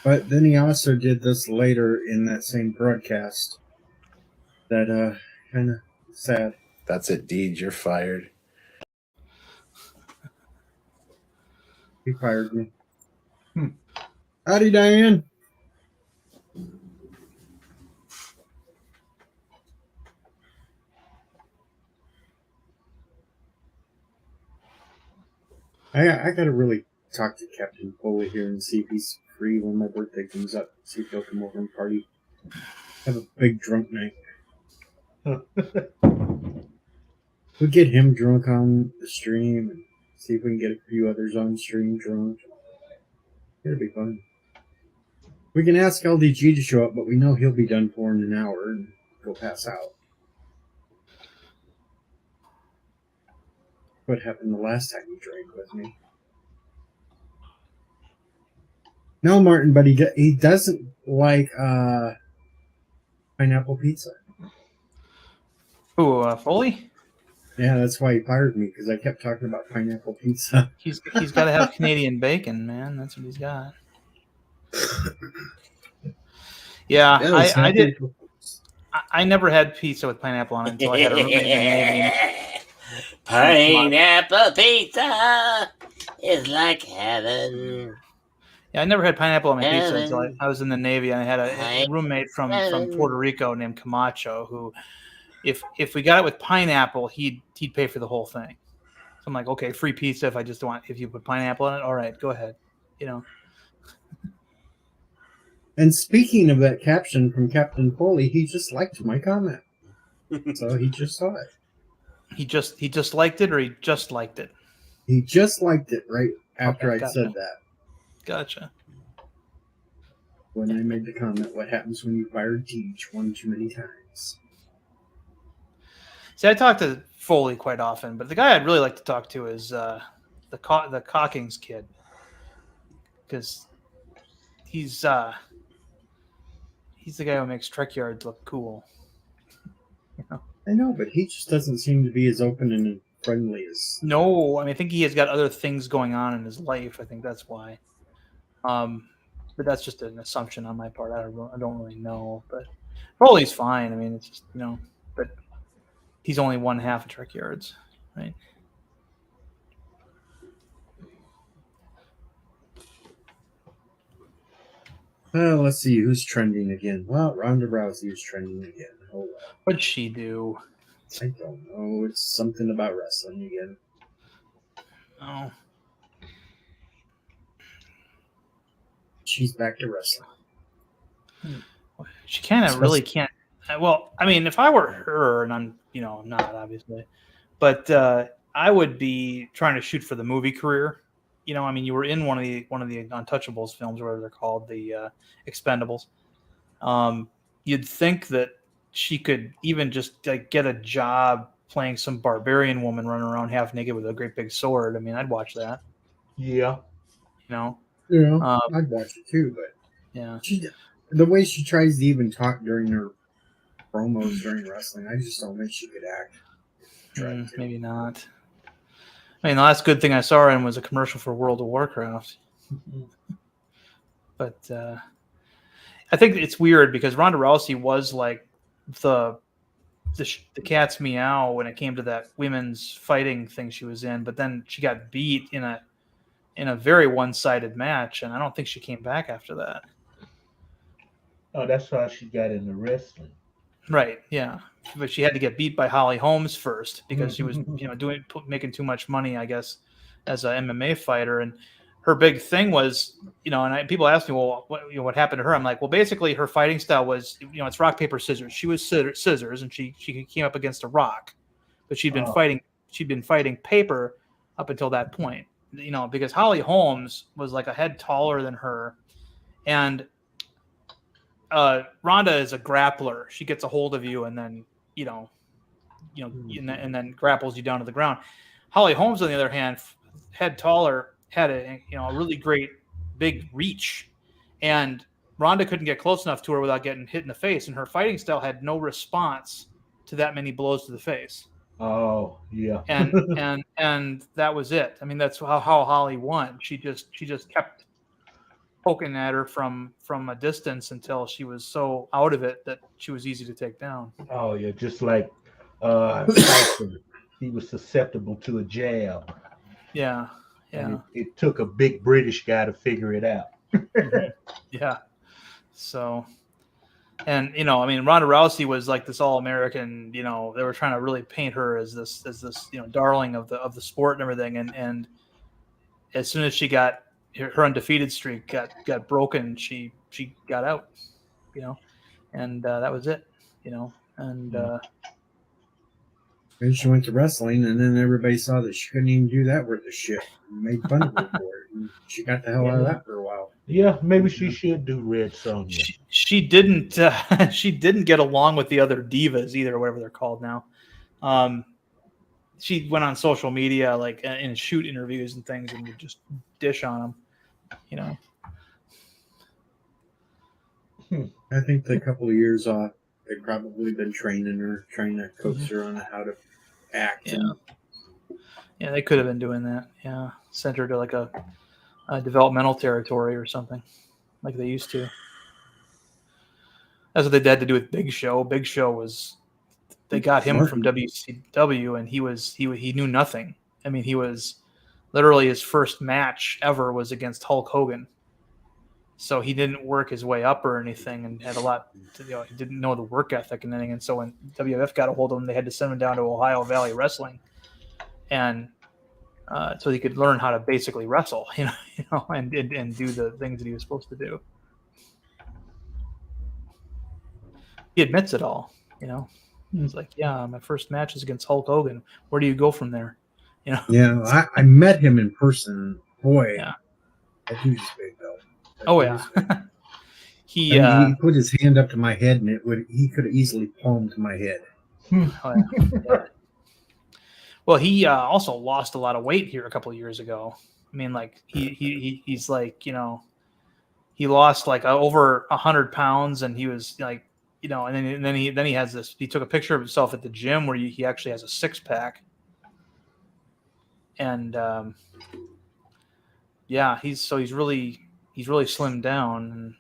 But then he also did this later in that same broadcast that kind of sad. That's it, Deej. You're fired. He fired me. Howdy, Diane. I gotta really talk to Captain Foley here and see if he's free when my birthday comes up. See if he'll come over and party. Have a big drunk night. We'll get him drunk on the stream and see if we can get a few others on stream drunk. It'll be fun. We can ask LDG to show up, but we know he'll be done for in an hour and he'll pass out. What happened the last time you drank with me? No, Martin, but he doesn't like pineapple pizza. Who, Foley? Yeah, that's why he fired me, because I kept talking about pineapple pizza. He's got to have Canadian bacon, man. That's what he's got. Yeah, I never had pizza with pineapple on it until I had a roommate in the Navy. Pineapple pizza is like heaven. Yeah, I never had pineapple on my pizza until I was in the Navy, and I had a roommate from Puerto Rico named Camacho who, if we got it with pineapple, he'd pay for the whole thing. So I'm like, okay, free pizza if you put pineapple in it. All right, go ahead. You know. And speaking of that caption from Captain Foley, he just liked my comment. So he just saw it. He just liked it, or he just liked it? He just liked it right after I gotcha. said that. Gotcha. When I made the comment, what happens when you fire Teach one too many times? See, I talk to Foley quite often, but the guy I'd really like to talk to is the Cockings kid, because he's the guy who makes Trek Yards look cool. You know? I know, but he just doesn't seem to be as open and friendly as... No, I mean, I think he has got other things going on in his life. I think that's why. But that's just an assumption on my part. I don't really know. But Foley's fine. I mean, it's just, but he's only one half of Trek Yards, right? Let's see who's trending again. Well, Ronda Rousey is trending again. Oh, well. What'd she do? I don't know. It's something about wrestling again. Oh. She's back to wrestling. She kind of really can't. Well, I mean, if I were her, and I'm, not obviously, but I would be trying to shoot for the movie career. I mean, you were in one of the Untouchables films, or whatever they're called, the Expendables. You'd think that she could even just get a job playing some barbarian woman running around half naked with a great big sword. I mean, I'd watch that. Yeah. I'd watch it too, but yeah, the way she tries to even talk during her promos during wrestling, I just don't think she could act. Maybe not. I mean, the last good thing I saw her in was a commercial for World of Warcraft. But I think it's weird because Ronda Rousey was like the cat's meow when it came to that women's fighting thing she was in, but then she got beat in a very one-sided match, and I don't think she came back after that. Oh, that's why she got into wrestling. Right, yeah. But she had to get beat by Holly Holmes first because she was, making too much money, I guess, as a MMA fighter. And her big thing was, people ask me, well, what happened to her? I'm like, well, basically her fighting style was, it's rock, paper, scissors. She was scissors, and she came up against a rock, but she'd been fighting paper up until that point. Because Holly Holmes was like a head taller than her, and Ronda is a grappler. She gets a hold of you and then, and then grapples you down to the ground. Holly Holmes, on the other hand, head taller, had a really great big reach, and Ronda couldn't get close enough to her without getting hit in the face, and her fighting style had no response to that many blows to the face. Oh, yeah. And that was it. I mean, that's how Holly won. She just kept poking at her from a distance until she was so out of it that she was easy to take down. Oh, yeah. Just like Tyson, he was susceptible to a jab. Yeah. And Yeah. it took a big British guy to figure it out. Yeah. So, and I mean, Ronda Rousey was like this all-American. They were trying to really paint her as this darling of the sport and everything. And as soon as she got her undefeated streak got broken, she got out. And that was it. And Then she went to wrestling, and then everybody saw that she couldn't even do that worth of shit. And made fun of her for it. And she got the hell out of that for a while. Yeah, maybe she should do Red Sonja. she didn't she didn't get along with the other divas either, whatever they're called now. She went on social media like in shoot interviews and things and would just dish on them. I think the couple of years off, they've probably been training her, trying to coach her on how to act. Yeah. And Yeah, they could have been doing that. Yeah, sent her to like a developmental territory or something, like they used to. That's what they had to do with Big Show. Big Show was, they got him from WCW, and he knew nothing. I mean, he was literally his first match ever was against Hulk Hogan. So he didn't work his way up or anything, and had a lot. He didn't know the work ethic and anything. And so when WWF got a hold of him, they had to send him down to Ohio Valley Wrestling, and so he could learn how to basically wrestle, and do the things that he was supposed to do. He admits it all, He's like, yeah, my first match is against Hulk Hogan. Where do you go from there? Yeah, I met him in person. Boy, Yeah. that dude's big though. Oh yeah. He he put his hand up to my head, and he could have easily palmed my head. Oh, yeah. Well, he also lost a lot of weight here a couple of years ago. I mean, like he's like, he lost like over 100 pounds, and he was like, and then he has this. He took a picture of himself at the gym where he actually has a 6-pack, and yeah, he's really slimmed down,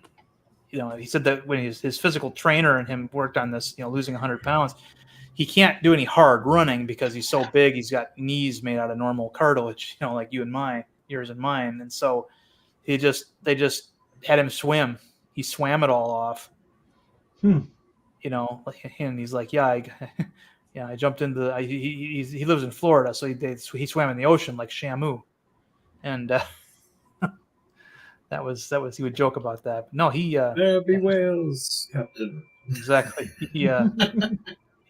and he said that when his physical trainer and him worked on this, losing 100 pounds. He can't do any hard running because he's so big. He's got knees made out of normal cartilage, like yours and mine. And so they just had him swim. He swam it all off. And he's like, yeah, I jumped into he lives in Florida, so he swam in the ocean like Shamu, and that was he would joke about that. But no, There'll be whales, Captain. Exactly.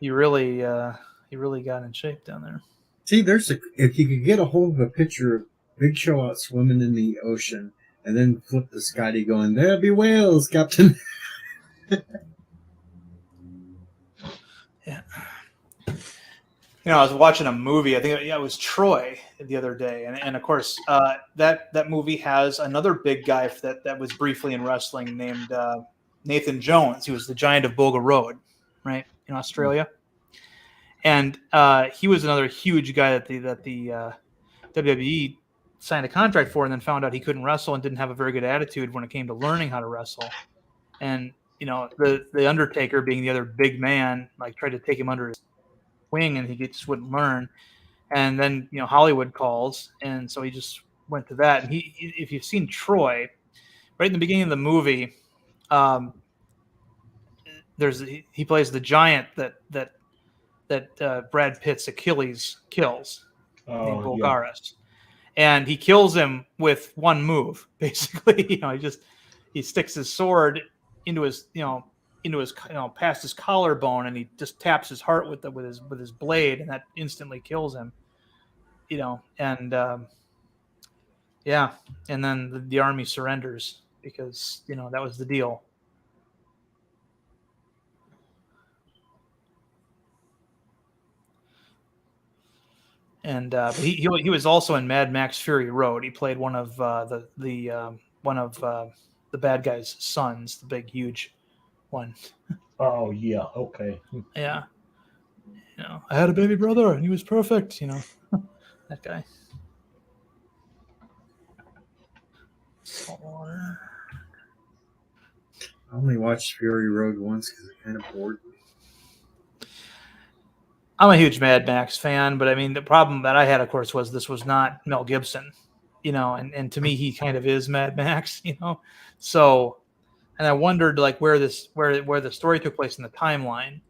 He really got in shape down there. See, if you could get a hold of a picture of Big Show out swimming in the ocean, and then flip the Scotty going, "There'll be whales, Captain." Yeah. I was watching a movie. I think it was Troy the other day, and of course that movie has another big guy that was briefly in wrestling named Nathan Jones. He was the Giant of Boga Road, right, in Australia, and he was another huge guy that the WWE signed a contract for, and then found out he couldn't wrestle and didn't have a very good attitude when it came to learning how to wrestle. And the Undertaker, being the other big man, like tried to take him under his wing, and he just wouldn't learn. And then Hollywood calls, and so he just went to that. And if you've seen Troy, right in the beginning of the movie, he plays the giant that Brad Pitt's Achilles kills, named Bulgaris. And he kills him with one move, basically. He sticks his sword into his past his collarbone, and he just taps his heart with his blade, and that instantly kills him. And and then the army surrenders because that was the deal. And he was also in Mad Max Fury Road. He played one of the bad guy's sons, the big huge one. Oh yeah, okay. Yeah, I had a baby brother and he was perfect. That guy. Saltwater. I only watched Fury Road once because it kind of bored me. I'm a huge Mad Max fan, but I mean, the problem that I had, of course, was this was not Mel Gibson, and to me, he kind of is Mad Max, So, and I wondered like where the story took place in the timeline.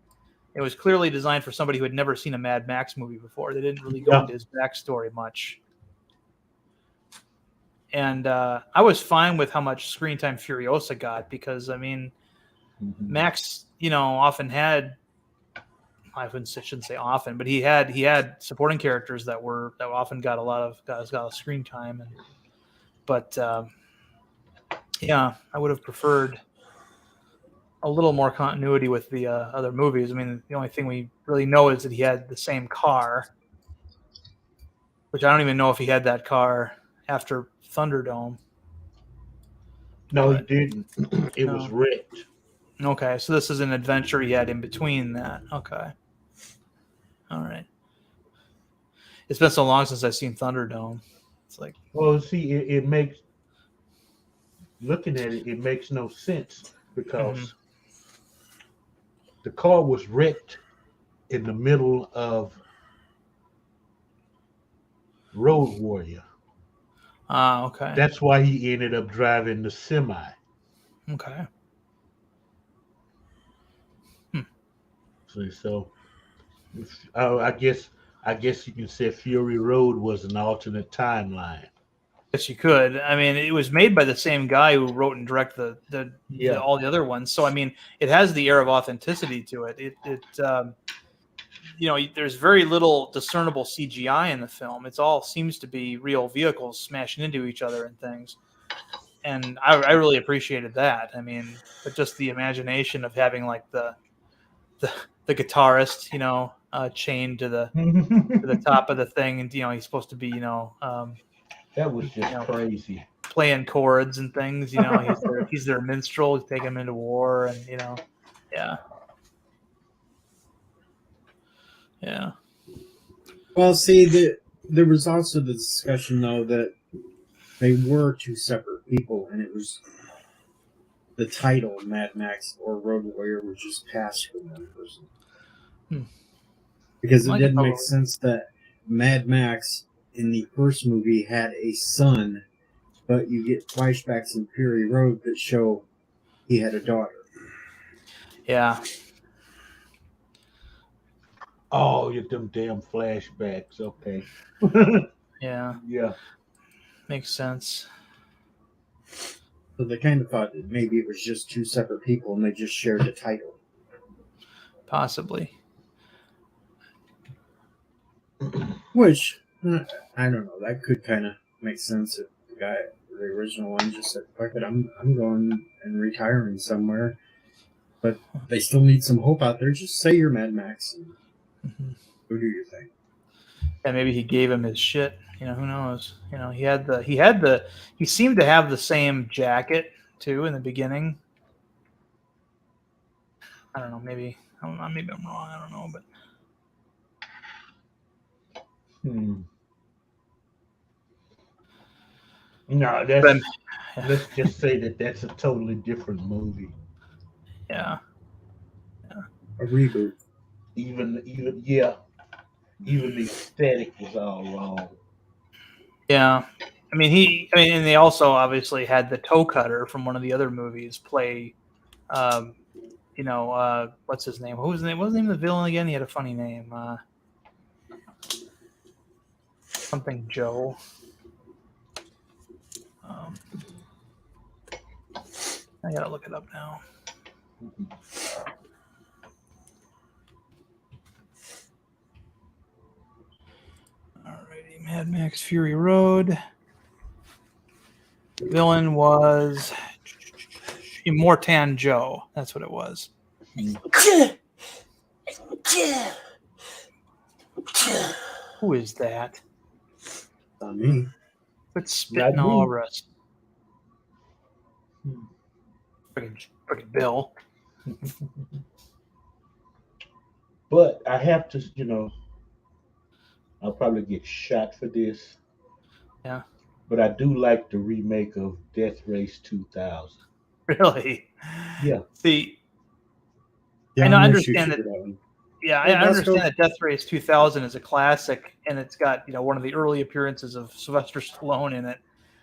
It was clearly designed for somebody who had never seen a Mad Max movie before. They didn't really go into his backstory much. And I was fine with how much screen time Furiosa got because, I mean, Max, often had, shouldn't say often, but he had supporting characters that often got a lot of screen time. But I would have preferred a little more continuity with the other movies. I mean, the only thing we really know is that he had the same car, which I don't even know if he had that car after Thunderdome. No, he didn't. It was wrecked. Okay, so this is an adventure he had in between that. Okay. All right. It's been so long since I've seen Thunderdome. It's like, well, see, it makes, looking at it, it makes no sense because the car was wrecked in the middle of Road Warrior. Okay. That's why he ended up driving the semi. Okay. So I guess you can say Fury Road was an alternate timeline. Yes, you could. I mean, it was made by the same guy who wrote and directed all the other ones. So I mean, it has the air of authenticity to it. There's very little discernible CGI in the film. It's all seems to be real vehicles smashing into each other and things. And I really appreciated that. I mean, but just the imagination of having like the guitarist, chained to the top of the thing, and he's supposed to be, that was just crazy. Playing chords and things, he's their minstrel, he's taking them into war, and yeah. Well, see, there was also the discussion though that they were two separate people, and it was the title Mad Max or Road Warrior was just passed from one person. Because it didn't make sense that Mad Max in the first movie had a son, but you get flashbacks in Fury Road that show he had a daughter. Yeah. Oh, you them damn flashbacks. Okay. Yeah. Yeah. Makes sense. So they kind of thought that maybe it was just two separate people and they just shared the title. Possibly. Which, I don't know, that could kind of make sense if the original one just said, fuck it, I'm going and retiring somewhere. But they still need some hope out there. Just say you're Mad Max and go do your thing. Yeah, maybe he gave him his shit. Who knows? He seemed to have the same jacket too in the beginning. I don't know. Maybe I'm wrong. I don't know, but. No, let's just say that's a totally different movie. Yeah. A reboot. Even the aesthetic was all wrong. Yeah. I mean, and they also obviously had the toe cutter from one of the other movies play, what's his name? What's the name of the villain again? He had a funny name. Something Joe. I gotta look it up now. Alrighty, Mad Max Fury Road. The villain was Immortan Joe. That's what it was. Who is that? Not me. Quit spitting all over us. Frickin' Bill. But I have to, I'll probably get shot for this. Yeah. But I do like the remake of Death Race 2000. Really? Yeah. See, Yeah, and I I'm gonna understand shoot that. you for that one. Yeah, Hey, I Bosco. understand that Death Race 2000 is a classic, and it's got one of the early appearances of Sylvester Stallone in it.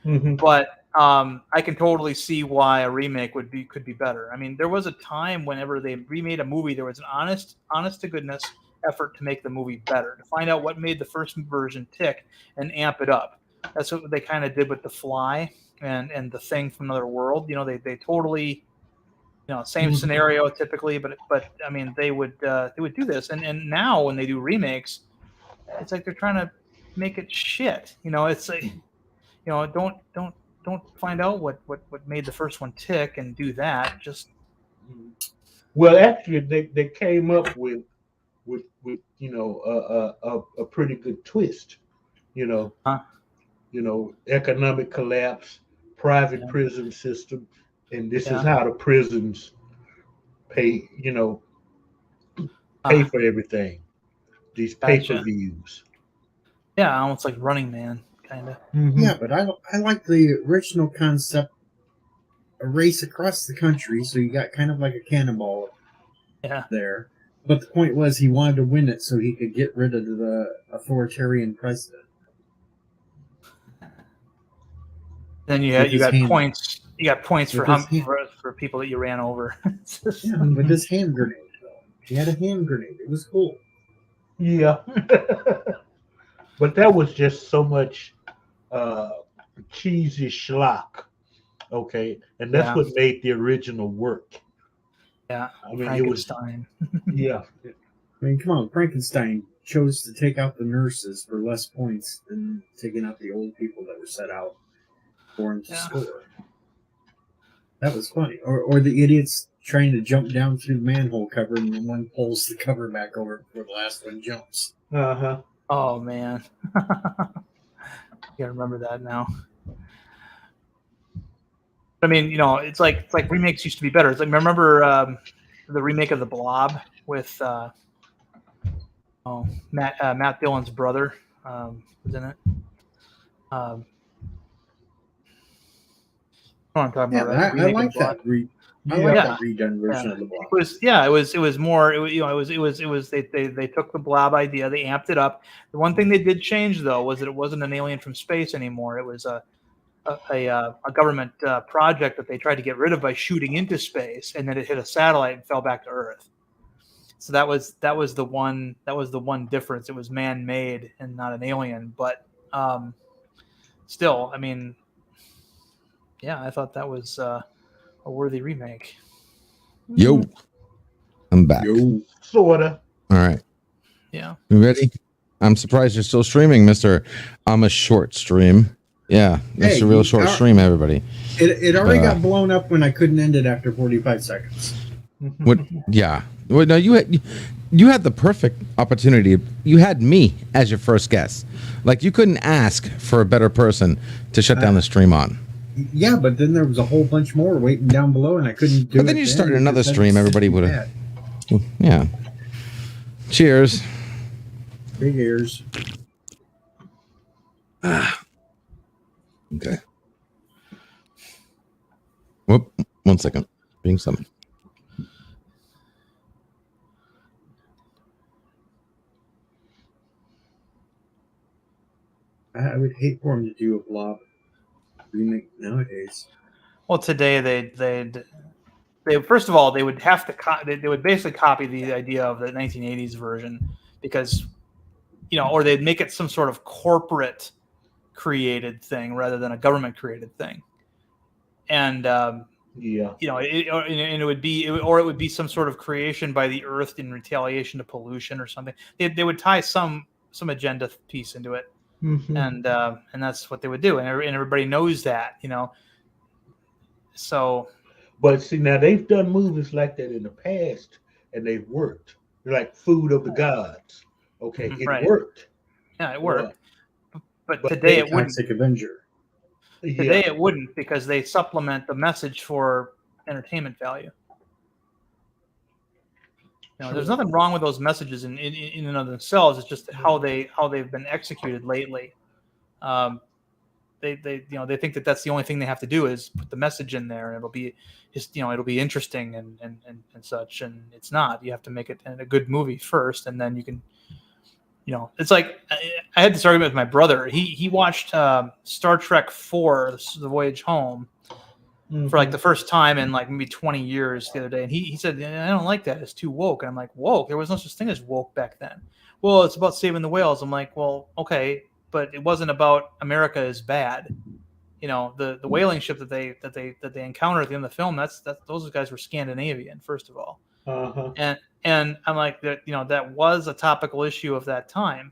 Mhm. But I can totally see why a remake could be better. I mean, there was a time whenever they remade a movie, there was an honest to goodness effort to make the movie better, to find out what made the first version tick and amp it up. That's what they kind of did with The Fly and The Thing from Another World. They totally same scenario typically, but I mean they would do this, and now when they do remakes, it's like they're trying to make it shit. It's like don't find out what made the first one tick and do that. Just Well, actually, they came up with a pretty good twist. You know, Huh? Economic collapse, private Yeah. prison system, and this is Yeah. how the prisons pay. Pay for everything. These Gotcha. pay-per-views. Yeah, almost like Running Man, kind of. Yeah, but I like the original concept, a race across the country, so you got kind of like a cannonball Yeah. there. But the point was he wanted to win it so he could get rid of the authoritarian president. Then you With his got hand- points. You got points for with his hand- for people that you ran over. Yeah, with his hand grenade, though. He had a hand grenade. It was cool. Yeah. But that was just so much cheesy schlock. Okay. And that's Yeah. what made the original work. Yeah. I mean, it was, Frankenstein. yeah. I mean, come on, Frankenstein chose to take out the nurses for less points than taking out the old people that were set out for him to score. That was funny. Or the idiots trying to jump down through the manhole cover and then one pulls the cover back over before the last one jumps. Uh-huh. Oh man. You gotta remember that now. I mean, it's like remakes used to be better. It's like remember the remake of The Blob with Matt Dillon's brother was in it. I I'm talking Yeah, about right? I Remake of like The Blob. that. I like that redone version of the blob. It was more. It was. They took the blob idea, they amped it up. The one thing they did change though was that it wasn't an alien from space anymore. It was a government project that they tried to get rid of by shooting into space, and then it hit a satellite and fell back to Earth. So that was the one difference. It was man-made and not an alien, but still, I mean, yeah, I thought that was a worthy remake. Yo, I'm back. Sorta. All right. Yeah. You ready? I'm surprised you're still streaming, Mr. I'm a short stream. Yeah, that's Hey, a real you short are- stream, everybody. It already got blown up when I couldn't end it after 45 seconds. What? Yeah. Well, no, you had the perfect opportunity. You had me as your first guest. Like you couldn't ask for a better person to shut down the stream on. Yeah, but then there was a whole bunch more waiting down below, and I couldn't do it. But then you started another because stream. that's Everybody would have. Yeah. Cheers. Big ears. Okay. Whoop. 1 second. Being summoned. I would hate for him to do a blob remake nowadays. Well, today they first of all they would have to they would basically copy the idea of the 1980s version because or they'd make it some sort of corporate created thing rather than a government created thing, and it would be some sort of creation by the Earth in retaliation to pollution or something. They would tie some agenda piece into it. Mm-hmm. And that's what they would do, and everybody knows that, So, but see, now they've done movies like that in the past, and they've worked. They're like Food of the Gods. Okay, it worked. Yeah, it worked. But today it wouldn't. Toxic Avenger. Today it wouldn't because they supplement the message for entertainment value. There's nothing wrong with those messages in and of themselves. It's just how they've been executed lately. they think that that's the only thing they have to do is put the message in there, and it'll be just, it'll be interesting and such, and it's not. You have to make it a good movie first, and then you can, it's like I had this argument with my brother. He watched Star Trek 4, The Voyage Home, for like the first time in like maybe 20 years the other day, and he said, I don't like that, it's too woke. And I'm like, woke? There was no such thing as woke back then. Well, it's about saving the whales. I'm like, well, okay, but it wasn't about America is bad. The whaling ship that they encountered at the end of the film, that's those guys were Scandinavian, first of all. And I'm like, that was a topical issue of that time.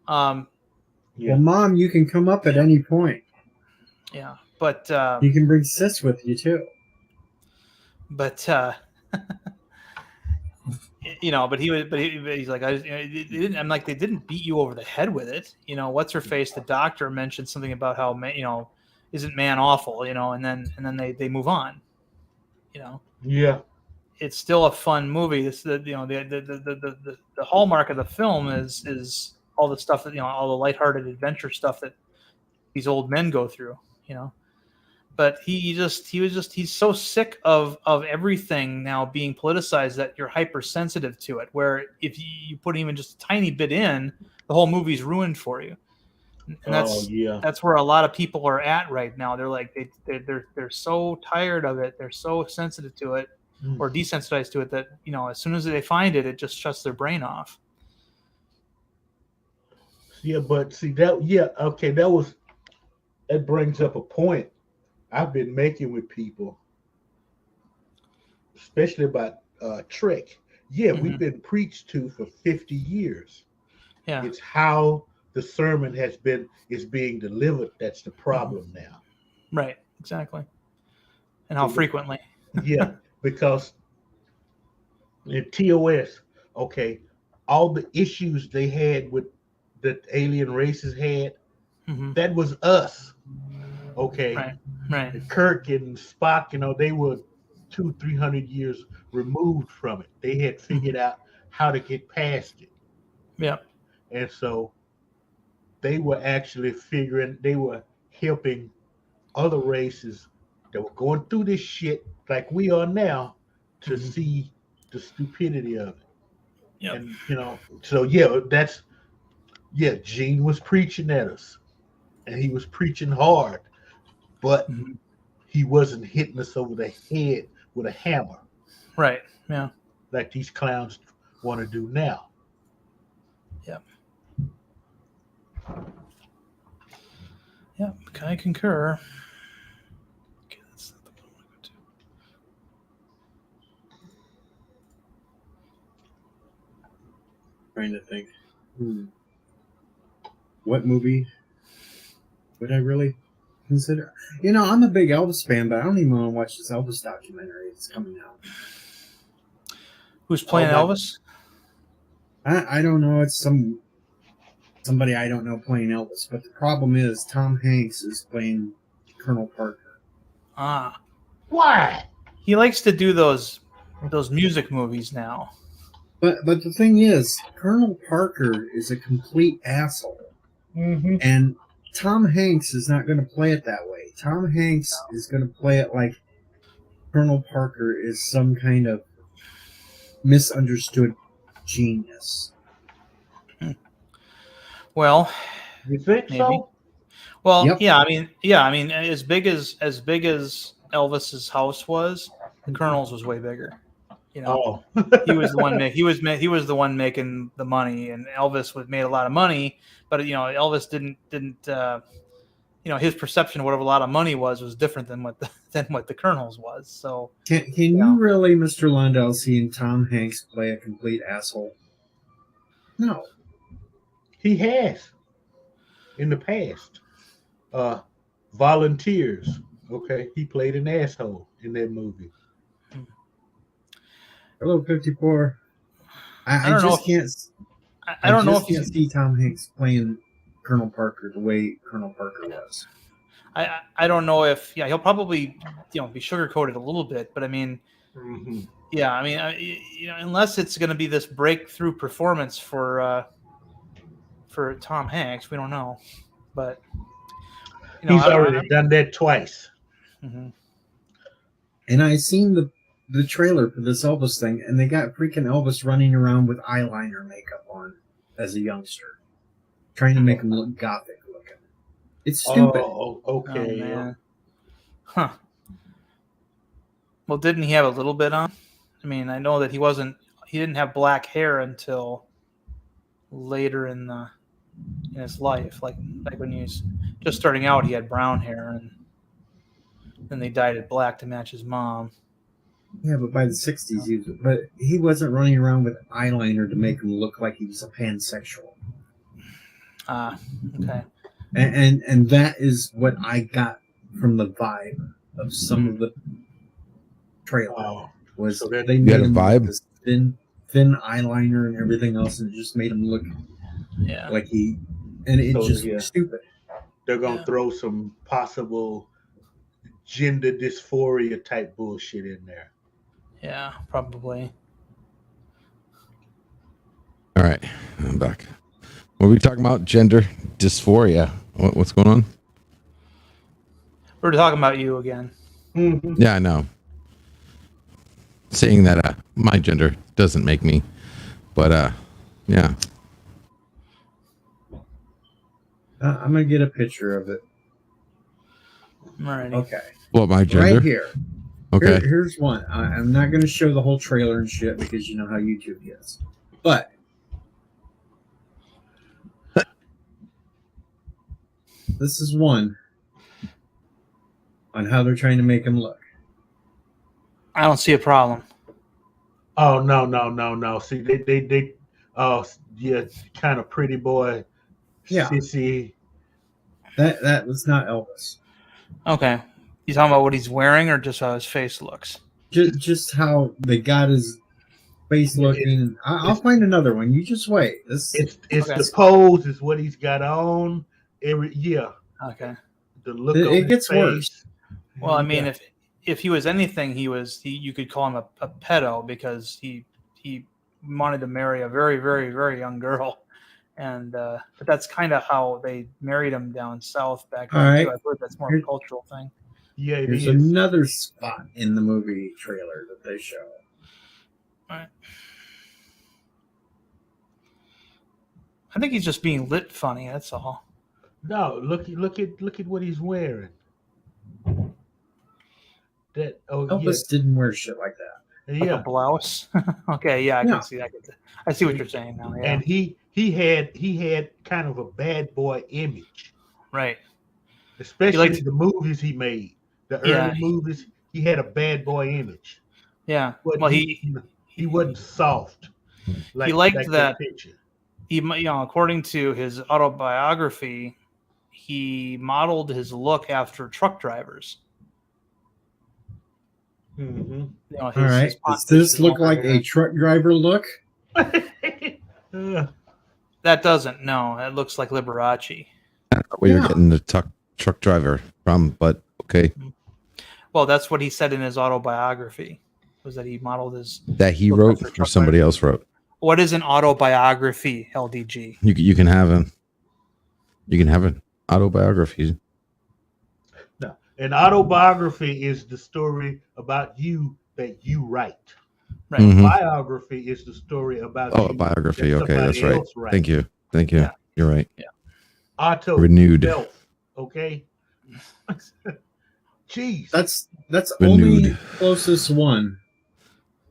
Well, Mom, you can come up at any point. Yeah, but you can bring Sis with you too. But but he's like, I'm like, they didn't beat you over the head with it. What's her face? The doctor mentioned something about how isn't man awful? And then they move on. Yeah. It's still a fun movie. It's the hallmark of the film is all the stuff that all the lighthearted adventure stuff that these old men go through. But he's so sick of everything now being politicized that you're hypersensitive to it. Where if you put even just a tiny bit in, the whole movie's ruined for you. And that's where a lot of people are at right now. They're like they're so tired of it. They're so sensitive to it or desensitized to it that as soon as they find it, it just shuts their brain off. Yeah, but see that. Yeah, okay, that brings up a point I've been making with people, especially about Trek. Yeah, we've been preached to for 50 years. Yeah, it's how the sermon is being delivered that's the problem now. Right, exactly. And how frequently. Yeah, because in TOS, okay, all the issues they had with that alien races had, that was us. Okay. Right. And Kirk and Spock, they were 200-300 years removed from it. They had figured out how to get past it. Yeah. And so they were actually they were helping other races that were going through this shit like we are now to see the stupidity of it. Yeah. And so Gene was preaching at us, and he was preaching hard, but he wasn't hitting us over the head with a hammer. Right. Yeah. Like these clowns want to do now. Yeah. Yeah, I concur. Okay, that's not the one I want to go to. Trying to think. What movie would I really consider? I'm a big Elvis fan, but I don't even want to watch this Elvis documentary that's coming out. Who's playing Elvis? I don't know. It's somebody I don't know playing Elvis. But the problem is Tom Hanks is playing Colonel Parker. Why? He likes to do those music movies now. But the thing is, Colonel Parker is a complete asshole. And Tom Hanks is not going to play it that way. Tom Hanks is going to play it like Colonel Parker is some kind of misunderstood genius. Well, you think maybe. so? Well, yep. yeah. I mean, as big as Elvis's house was, the Colonel's was way bigger. He was the one he was the one making the money, and Elvis made a lot of money. But Elvis didn't his perception of what a lot of money was different than what the Colonel's was. So can you really, Mr. Lundell, seeing Tom Hanks play a complete asshole? No, he has in the past. Volunteers. Okay, he played an asshole in that movie. Hello, 54. I don't know if you see Tom Hanks playing Colonel Parker the way Colonel Parker was. I don't know if he'll probably be sugarcoated a little bit, but I mean, unless it's going to be this breakthrough performance for Tom Hanks, we don't know. But He's already done that twice. Mhm. And I seen the trailer for this Elvis thing, and they got freaking Elvis running around with eyeliner makeup on as a youngster, trying to make him look gothic looking. It's stupid. Oh, okay. Oh, man. Huh. Well, didn't he have a little bit on? I mean, I know that he didn't have black hair until later in his life. Like when he was just starting out, he had brown hair, and then they dyed it black to match his mom. Yeah, but by the 60s, he wasn't running around with eyeliner to make him look like he was a pansexual. Ah, okay. And that is what I got from the vibe of some of the trailer. Was so that they you made had a him vibe? with this thin eyeliner and everything else, and it just made him look like it just looks stupid. They're gonna throw some possible gender dysphoria type bullshit in there. Yeah, probably. All right, I'm back. What are we talking about? Gender dysphoria. What's going on? We're talking about you again. Mm-hmm. Yeah, I know. Saying that my gender doesn't make me, but yeah. I'm gonna get a picture of it. Alrighty. Okay. What, my gender? Right here. Okay. Here's one. I'm not going to show the whole trailer and shit because you know how YouTube gets. But this is one on how they're trying to make him look. I don't see a problem. Oh no. See, they kind of pretty boy, sissy. That was not Elvis. Okay. You talking about what he's wearing or just how his face looks? Just how they got his face looking. I'll find another one. You just wait. It's the pose, is what he's got on. Okay. The look. It gets worse. Well, I mean, if he was anything, you could call him a pedo because he wanted to marry a very, very, very young girl. And but that's kind of how they married him down south back then. Too. I've heard that's more of a cultural thing. Yeah, there's another spot in the movie trailer that they show. All right. I think he's just being lit funny. That's all. No, look at what he's wearing. Elvis didn't wear shit like that. Like a blouse. Okay, yeah, I can see that. I see what you're saying now. Yeah. And he had kind of a bad boy image, right? Especially the movies he made, the early movies. He had a bad boy image. Yeah. But well, he wasn't soft. He liked that picture. He, according to his autobiography, he modeled his look after truck drivers. Mm-hmm. All right. Does this look like a truck driver look? That doesn't. No, it looks like Liberace. Where you're getting the truck driver from, but okay. Well, that's what he said in his autobiography. Was that he modeled his that he wrote or somebody else wrote? What is an autobiography, LDG? You can have an autobiography. No, an autobiography is the story about you that you write. Right. Mm-hmm. Biography is the story about you. A biography. Okay, that's right. Thank you. Yeah. You're right. Yeah. Auto renewed. Self, okay. Jeez. That's only closest one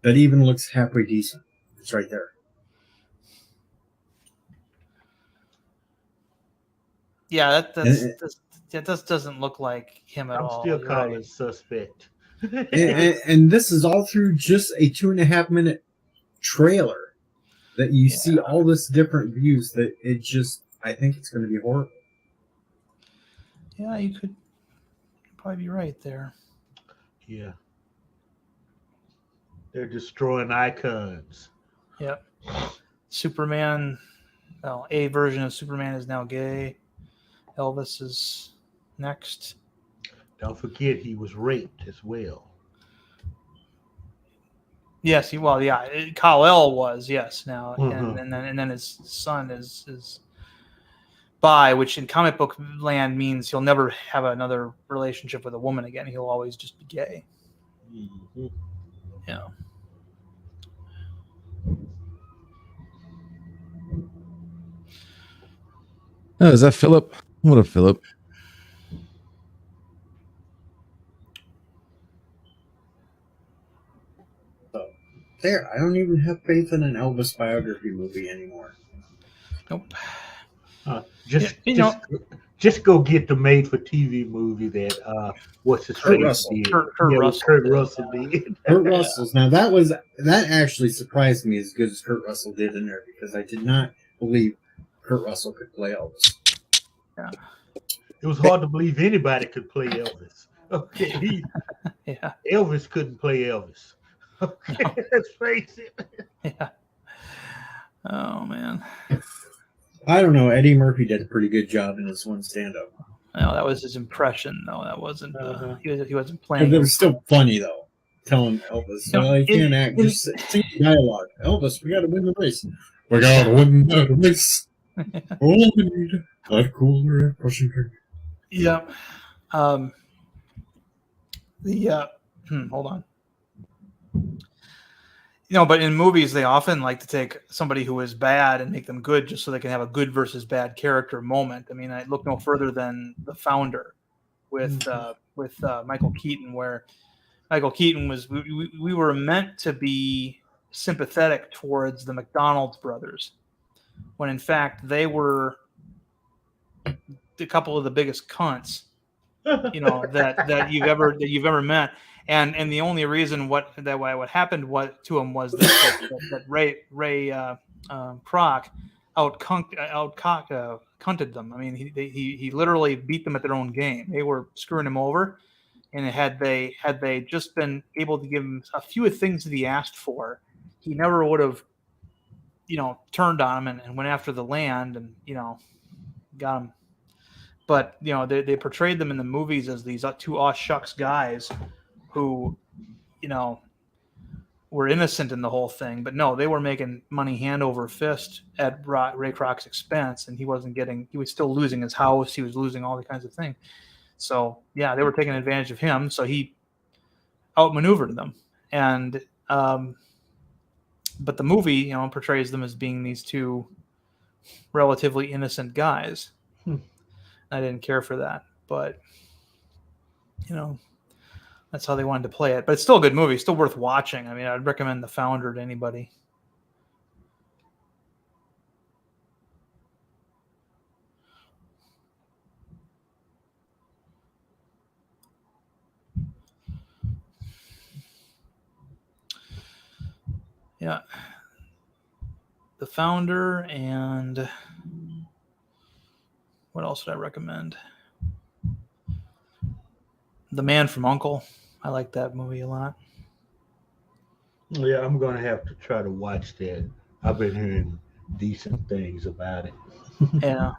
that even looks halfway decent. It's right there. Yeah, that doesn't look like him at all. I'm still calling suspect. and this is all through just a 2.5 minute trailer that you see all this different views that it just, I think it's going to be horrible. Yeah, you could probably be right there. Yeah. They're destroying icons. Yep. Superman, well, a version of Superman is now gay. Elvis is next. Don't forget he was raped as well. Yes, Kal-El was, yes, now. And then his son is bi, which in comic book land means he'll never have another relationship with a woman again. He'll always just be gay. Mhm. Yeah. Oh, is that Philip? What up, Philip? So, there, I don't even have faith in an Elvis biography movie anymore. Nope. Just, You just, know, just go get the made-for-TV movie that what's his Kurt face Russell. did. Kurt Yeah, what Russell Kurt did, Russell did. Kurt Russell's. Now that actually surprised me as good as Kurt Russell did in there because I did not believe Kurt Russell could play Elvis. yeah. It was hard to believe anybody could play Elvis. Okay, Yeah. Elvis couldn't play Elvis. Okay, No. let's face it. Yeah. Oh man. I don't know. Eddie Murphy did a pretty good job in his one stand-up. No, that was his impression, though. That wasn't. Uh-huh. He wasn't But playing. it was still funny though. Telling Elvis, No, he can't act. Just sing dialogue. Elvis, we got to win the race. We got to win the race. All we need, life cooler, Russian drink. Yeah. Hold on. But in movies, they often like to take somebody who is bad and make them good just so they can have a good versus bad character moment. I mean, I look no further than The Founder with Michael Keaton, where Michael Keaton was, we were meant to be sympathetic towards the McDonald's brothers, when in fact they were a couple of the biggest cunts, that you've ever met. And the only reason what happened to him was that Ray Kroc cunted them. I mean, he literally beat them at their own game. They were screwing him over, and had they just been able to give him a few things that he asked for, he never would have, turned on him and went after the land and got him. But they portrayed them in the movies as these two aw shucks guys who, were innocent in the whole thing. But no, they were making money hand over fist at Ray Kroc's expense, and he was still losing his house. He was losing all the kinds of things. So yeah, they were taking advantage of him. So he outmaneuvered them. And but the movie, portrays them as being these two relatively innocent guys. I didn't care for that, but that's how they wanted to play it. But it's still a good movie, still worth watching. I mean, I'd recommend The Founder to anybody. Yeah. The Founder, and what else would I recommend? The Man from U.N.C.L.E. I like that movie a lot. Yeah, I'm gonna have to try to watch that. I've been hearing decent things about it. Yeah.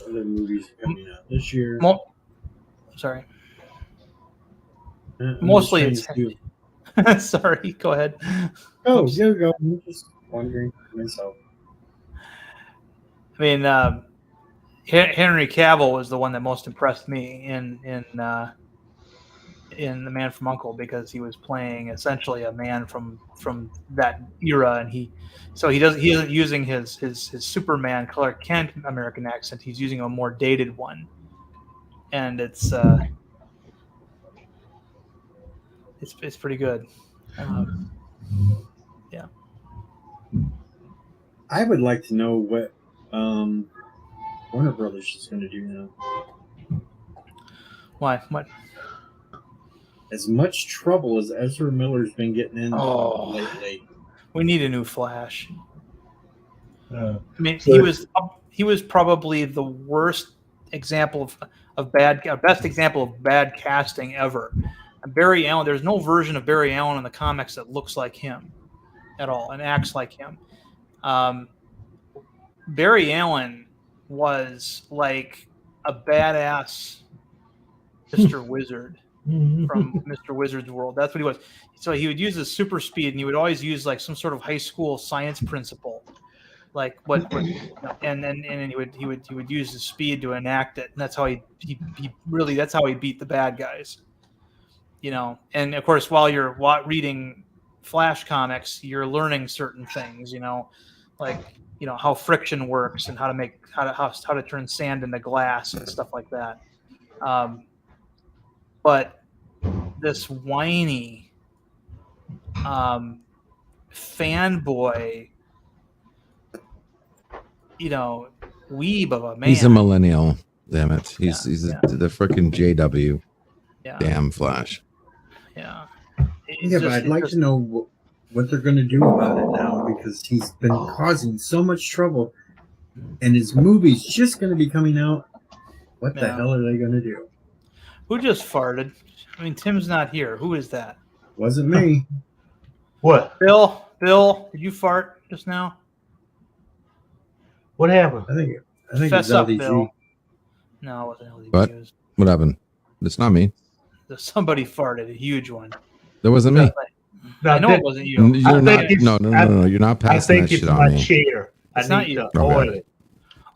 Other movies coming out this year. Sorry. I'm Mostly just trying to it's. Sorry, go ahead. Oh, Oops. you go. I'm just wondering myself. I mean, Henry Cavill was the one that most impressed me in The Man from U.N.C.L.E. because he was playing essentially a man from that era, and he isn't using his Superman Clark Kent American accent. He's using a more dated one, and it's pretty good. Yeah. I would like to know what Warner Brothers is going to do now. Why? What? As much trouble as Ezra Miller's been getting in lately. We need a new Flash. Uh, I mean, so he was probably the worst example of best example of bad casting ever. And Barry Allen, there's no version of Barry Allen in the comics that looks like him at all and acts like him. Barry Allen was like a badass Mr. Wizard. from Mr. Wizard's World. That's what he was. So he would use his super speed, and he would always use like some sort of high school science principle, like and then he would use his speed to enact it, and that's how he really that's how he beat the bad guys. You know, and of course, while you're reading Flash comics, you're learning certain things. You know, like how friction works and how to turn sand into glass and stuff like that. But this whiny fanboy, weeb of a man. He's a millennial. Damn it. He's the freaking JW. Yeah. Damn Flash. Yeah. But I'd like to know what they're going to do about it now, because he's been causing so much trouble, and his movie's just going to be coming out. What the hell are they going to do? Who just farted? I mean, Tim's not here. Who is that? Wasn't me. What? Bill, did you fart just now? What happened? I think Fess it's up, LDG. Bill. No, it wasn't LDG. What? It was- What happened? It's not me. somebody farted, a huge one. That wasn't me. I know it wasn't you. You're not. No. You're not I passing think that it's shit on my me. chair. It's I not need you. to oil it.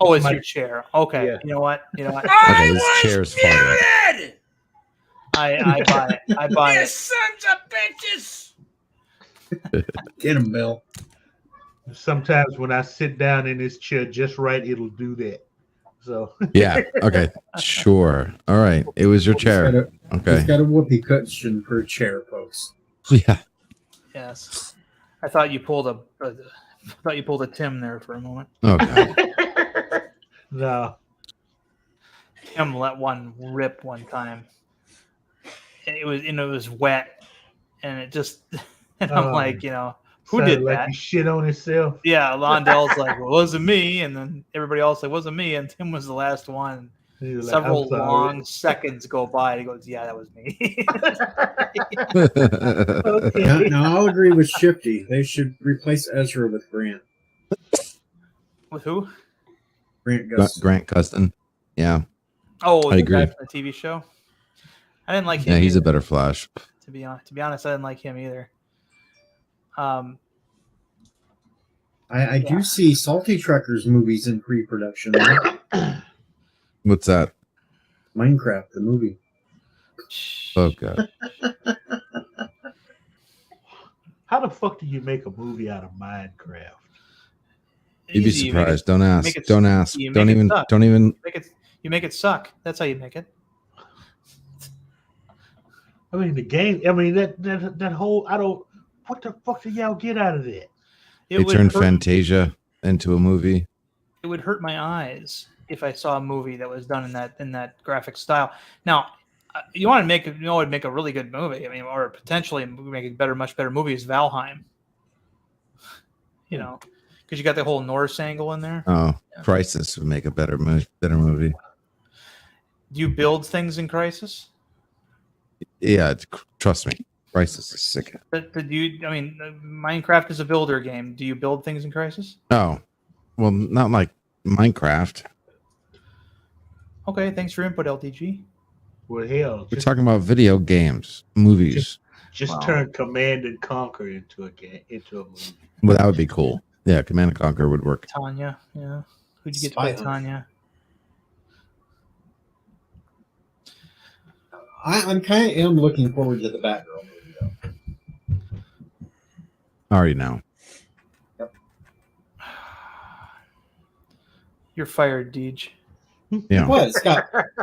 Oh, it's my- your chair. Okay. Yeah. You know what? Okay, this chair's farting. I buy it. I buy You it. sons of bitches! Get him, Bill. Sometimes when I sit down in this chair just right, it'll do that. So Yeah. Okay. Sure. All right. It was your chair. Okay. He's got a whoopee cushion per chair, folks. Yeah. Yes. I thought you pulled a Tim there for a moment. Okay. no. Tim let one rip one time. And it was wet, and it just and I'm like, who Sounded did like that? he shit on himself. Yeah, Londell's like, well, it wasn't me, and then everybody else like, it wasn't me, and Tim was the last one. He was like, Several "I'm sorry." long seconds go by, and he goes, "Yeah, that was me." Now, I'll agree with Shifty. They should replace Ezra with Grant. With who? Grant Gustin. Grant Gustin. Yeah. Oh, I the agree. guy from the TV show. I didn't like him. Yeah, he's a either, better Flash. to be honest, I didn't like him either. I do see Salty Truckers movies in pre-production. What's that? Minecraft, the movie. Oh god. How the fuck do you make a movie out of Minecraft? You'd be Easy, you make surprised. it- Don't ask. make it- Don't ask. you make Don't it even. suck. Don't even. You make it suck. That's how you make it. I mean, the game. I mean, that whole. I don't. What the fuck did y'all get out of that? It They would turned hurt- Fantasia into a movie. It would hurt my eyes if I saw a movie that was done in that graphic style. Now, you want to make would make a really good movie. I mean, or potentially make a much better movie is Valheim. Because you got the whole Norse angle in there. Oh, Crisis would make a better movie. Do you build things in Crisis? Yeah, trust me. Crisis is sick. Minecraft is a builder game. Do you build things in Crisis? Oh, well, not like Minecraft. Okay, thanks for input, LTG. Well, hell, We're talking about video games, movies. just Wow. turn Command and Conquer into a movie. Well, that would be cool. Yeah, Command and Conquer would work. Tanya, yeah. Who'd you get to play Spy. Tanya? I'm kind of am looking forward to the Batgirl movie, though. I already know. You're fired, Deej. Yeah. What?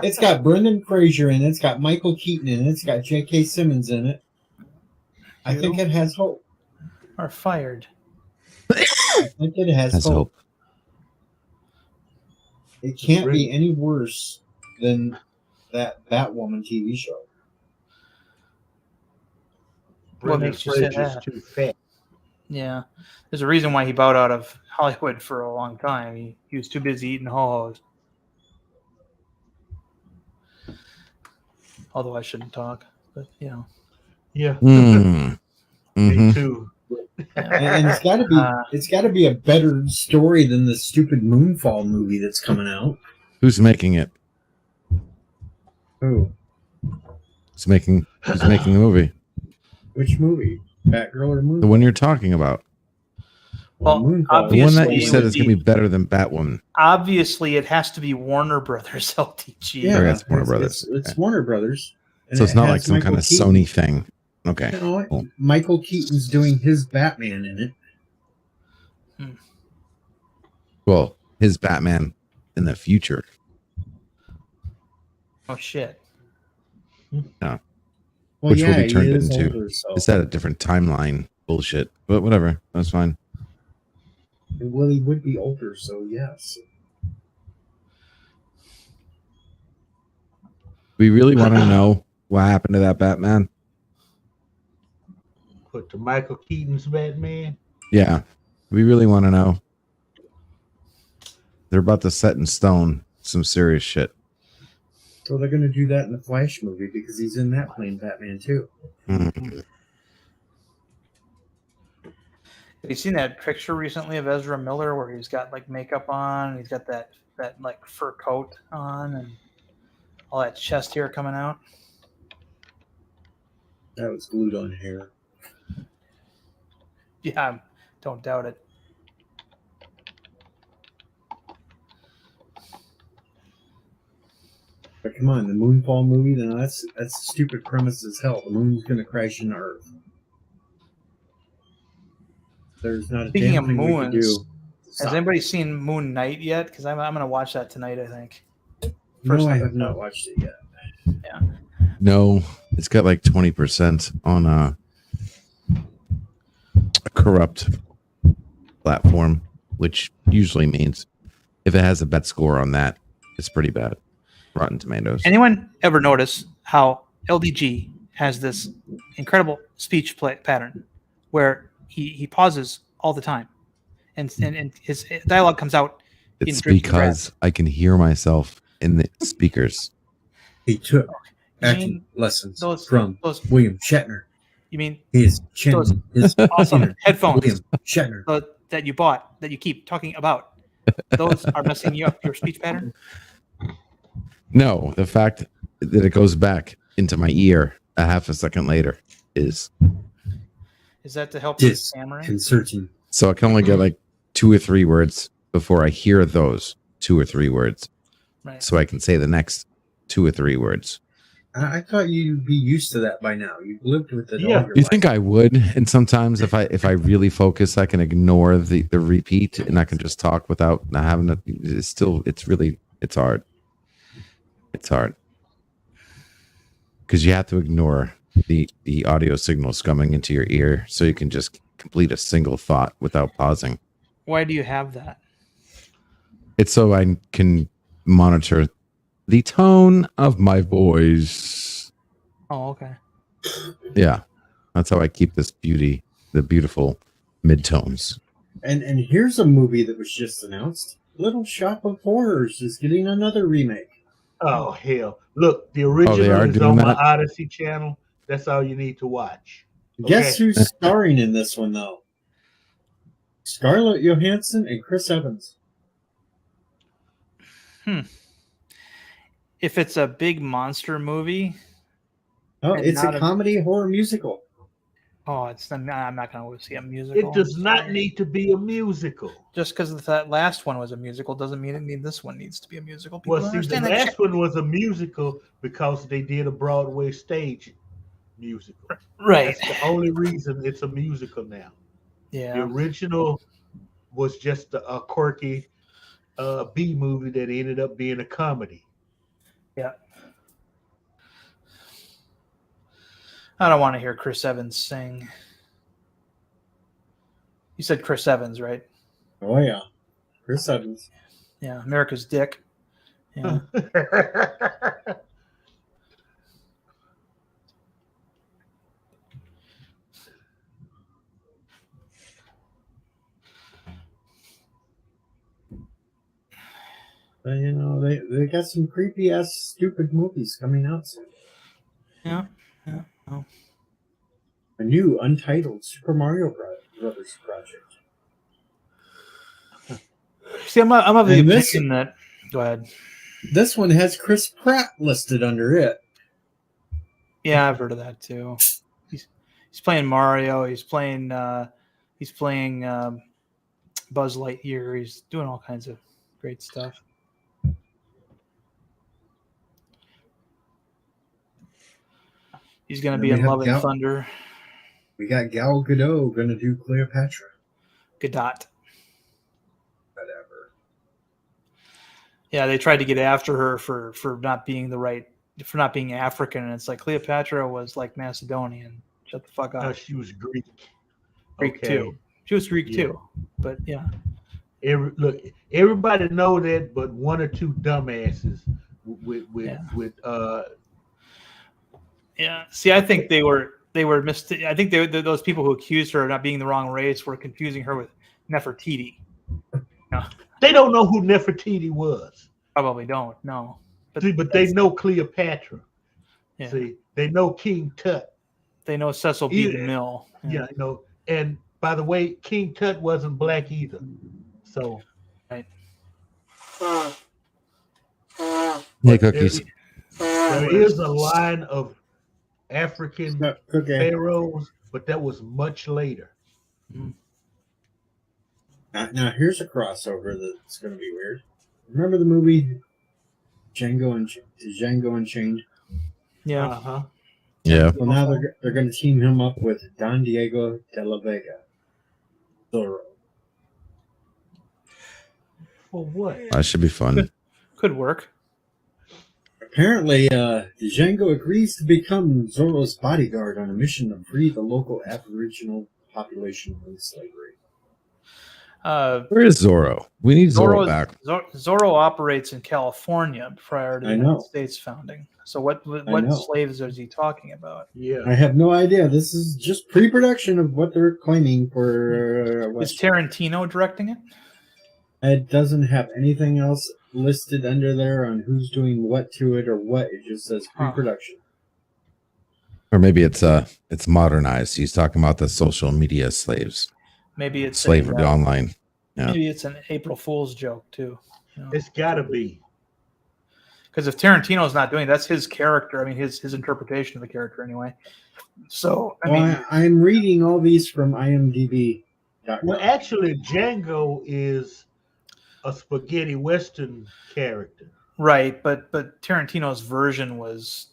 It's got Brendan Fraser in it. It's got Michael Keaton in it. It's got J.K. Simmons in it. I think it has hope. Are fired. I think it has That's hope. hope. It can't be any worse than that Batwoman TV show. Brendan makes you say Fraser's that? too fat. Yeah. There's a reason why he bowed out of Hollywood for a long time. He was too busy eating ho-hos. Although I shouldn't talk, but Yeah, Mm. me Mhm. too. And it's got to be a better story than the stupid Moonfall movie that's coming out. Who's making it? Oh, He's making the movie. Which movie? Batgirl or Moonfall? The one you're talking about. Well, Moonfall. The one that you Obviously, it said would is going to be better than Batwoman. Obviously, it has to be Warner Brothers LTG. Yeah, Okay, it's Warner Brothers. It's Okay. Warner Brothers. And So it's it not has like some Michael kind of Keaton. Sony thing. Okay. You know what? Cool. Michael Keaton's doing his Batman in it. Well, his Batman in the future. Oh shit! Well, Which will be he turned is into- older, so. Is that a different timeline bullshit? But whatever. That's fine. Well, he would be older, so yes. We really want to know what happened to that Batman. Put to Michael Keaton's Batman. Yeah. We really want to know. They're about to set in stone some serious shit. So they're going to do that in the Flash movie because he's in that playing Batman too. Mm. Have you seen that picture recently of Ezra Miller where he's got like makeup on, he's got that like fur coat on, and all that chest hair coming out? That was glued on hair. Yeah, don't doubt it. But come on, the Moonfall movie, then that's a stupid premise as hell. The moon's going to crash into Earth. There's not a Speaking damn of thing we can moons, do. Has anybody seen Moon Knight yet? Because I'm going to watch that tonight, I think. No, I have not watched it yet. Yeah. No, it's got like 20% on a corrupt platform, which usually means if it has a bet score on that, it's pretty bad. Rotten Tomatoes. Anyone ever notice how LDG has this incredible speech pattern where he pauses all the time, and his dialogue comes out? It's in drinking because I can hear myself in the speakers. He took You acting mean lessons those- from those- William Shatner. You mean His those awesome inner headphones William Shatner. that you bought that you keep talking about? Those are messing you up your speech pattern. No, the fact that it goes back into my ear a half a second later is Is that to help with Dis- stammering? Concerting. so I can only get like 2 or 3 words before I hear those 2 or 3 words, Right. so I can say the next 2 or 3 words. I thought you'd be used to that by now. You've lived with it Yeah. all your You life. think I would? And sometimes if I really focus, I can ignore the repeat and I can just talk without not having to. It's hard. It's hard because you have to ignore the audio signals coming into your ear so you can just complete a single thought without pausing. Why do you have that? It's so I can monitor the tone of my voice. Oh, okay. Yeah, that's how I keep the beautiful midtones. And here's a movie that was just announced. Little Shop of Horrors is getting another remake. Oh hell! Look, the original are is doing on my that? Odyssey channel. That's all you need to watch. Guess Okay. who's starring in this one though? Scarlett Johansson and Chris Evans. If it's a big monster movie, Oh, And it's not a a- comedy horror musical. I'm not going to see a musical. It does not need to be a musical. Just because that last one was a musical doesn't mean this one needs to be a musical. People Well, don't see, the understand that last one was a musical because they did a Broadway stage musical. shit. Right. That's the only reason it's a musical now. The Yeah. original was just a quirky B movie that ended up being a comedy. Yeah. I don't want to hear Chris Evans sing. You said Chris Evans, right? Oh yeah, Chris Evans. Yeah. America's Dick. Yeah. But, you know, they got some creepy ass stupid movies coming out soon. Yeah. Oh. A new Untitled Super Mario Brothers project. See, I'm of the And this- opinion that. Go ahead. This one has Chris Pratt listed under it. Yeah, I've heard of that too. He's playing Mario. He's playing Buzz Lightyear. He's doing all kinds of great stuff. He's going to be in Love and Thunder. We got Gal Gadot going to do Cleopatra. Gadot. Whatever. Yeah, they tried to get after her for not being for not being African, and it's like Cleopatra was like Macedonian. Shut the fuck up. No, she was Greek. Greek too. She was Greek too. But yeah. Everybody know that, but one or two dumbasses with Yeah. See, I think they were I think those people who accused her of not being the wrong race were confusing her with Nefertiti. No. They don't know who Nefertiti was. Probably don't. No. But they know Cleopatra. Yeah. See, they know King Tut. They know Cecil B. DeMille. Yeah, you know. And by the way, King Tut wasn't black either. So, right. Hey, cookies. There is a line of African pharaohs, but that was much later. Now here's a crossover that's going to be weird. Remember the movie Django Unchained? Yeah. Uh-huh. Yeah. Well, now they're going to team him up with Don Diego de la Vega. Zorro. For what? That should be fun. Could work. Apparently, Django agrees to become Zorro's bodyguard on a mission to free the local Aboriginal population from slavery. Where is Zorro? We need Zorro back. Zorro operates in California prior to the United States founding. So what slaves is he talking about? Yeah, I have no idea. This is just pre-production of what they're claiming for. Is Tarantino directing it? It doesn't have anything else listed under there on who's doing what to it or what. It just says pre-production. Or maybe it's modernized. He's talking about the social media slaves. Maybe it's slavery online. Yeah. Maybe it's an April Fool's joke too. You know? It's got to be. Because if Tarantino's not doing it, that's his character. I mean, his interpretation of the character anyway. So I'm reading all these from IMDb. Well, actually, Django is a spaghetti western character, right? But Tarantino's version was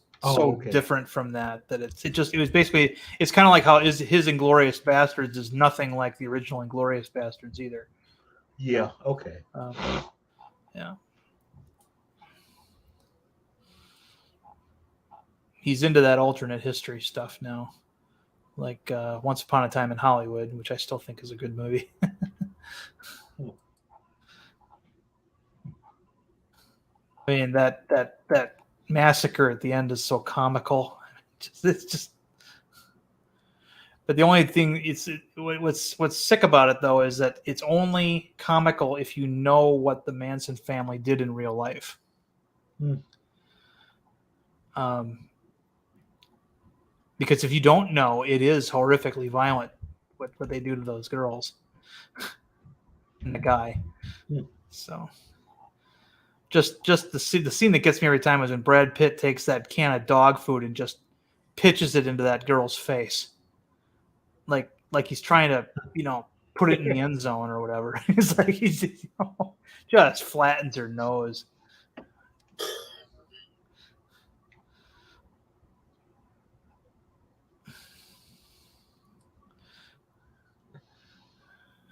different from that it was basically, it's kind of like how his Inglourious Bastards is nothing like the original Inglourious Bastards either. Yeah. Okay. Yeah. He's into that alternate history stuff now, like Once Upon a Time in Hollywood, which I still think is a good movie. I mean that massacre at the end is so comical. It's just. But the only thing what's sick about it though is that it's only comical if you know what the Manson family did in real life. Because if you don't know, it is horrifically violent what they do to those girls and the guy. So just the scene that gets me every time is when Brad Pitt takes that can of dog food and just pitches it into that girl's face. Like he's trying to, put it in the end zone or whatever. It's like he's just flattens her nose.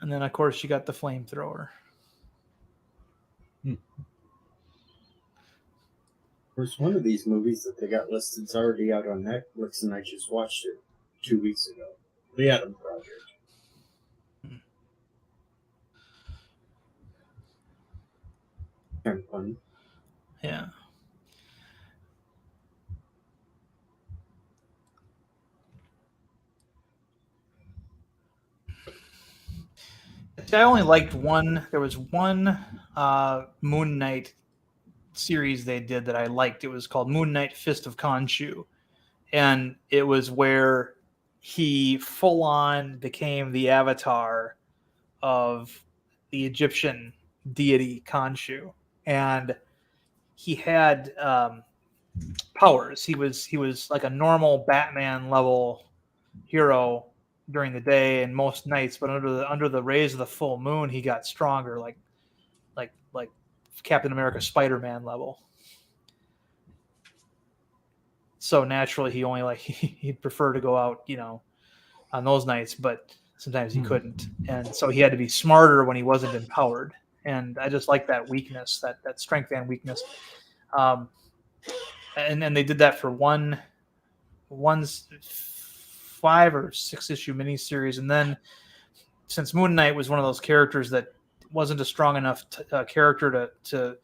And then, of course, you got the flamethrower. Of course, one of these movies that they got listed is already out on Netflix, and I just watched it 2 weeks ago. The Adam Project. Kind of fun. Yeah. I only liked one. There was one Moon Knight series they did that I liked. It was called Moon Knight Fist of Khonshu. And it was where he full on became the avatar of the Egyptian deity Khonshu. And he had powers. He was like a normal Batman level hero during the day and most nights, but under the rays of the full moon, he got stronger, like Captain America, Spider-Man level. So naturally, he only he'd prefer to go out, on those nights, but sometimes he couldn't, and so he had to be smarter when he wasn't empowered. And I just like that weakness, that strength and weakness. And then they did that for one 5 or 6 issue miniseries, and then since Moon Knight was one of those characters that wasn't a strong enough character to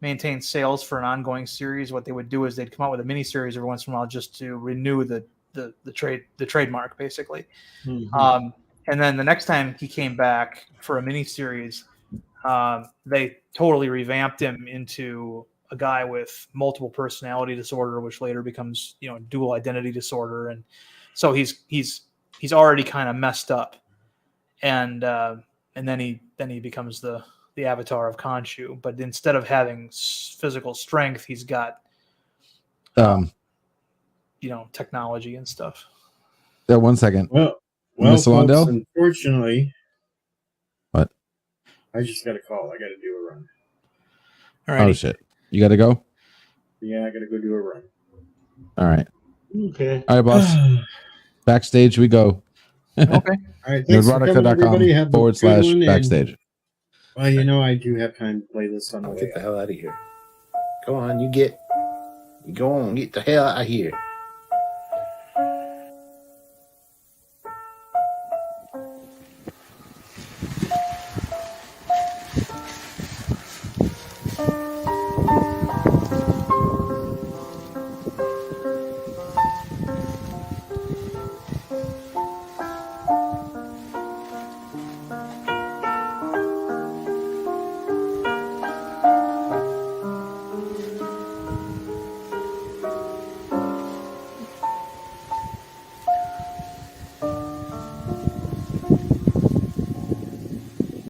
maintain sales for an ongoing series, what they would do is they'd come out with a miniseries every once in a while just to renew the trademark, basically. Mm-hmm. And then the next time he came back for a miniseries, they totally revamped him into a guy with multiple personality disorder, which later becomes dual identity disorder, and so he's already kind of messed up, and then he becomes the avatar of Khonshu, but instead of having physical strength, he's got technology and stuff. Yeah, 1 second. Well, Mr. folks, Lundell? unfortunately, What? I just got a call. I got to do a run. All right. Oh shit! You got to go. Yeah, I got to go do a run. All right. Okay. All right, boss. Backstage we go. Okay. All right, thanks for coming, everybody. Have a good one, and- /backstage. Well, I do have time to play this on the I'll way get the out. hell out of here. Go on, you go on, get the hell out of here.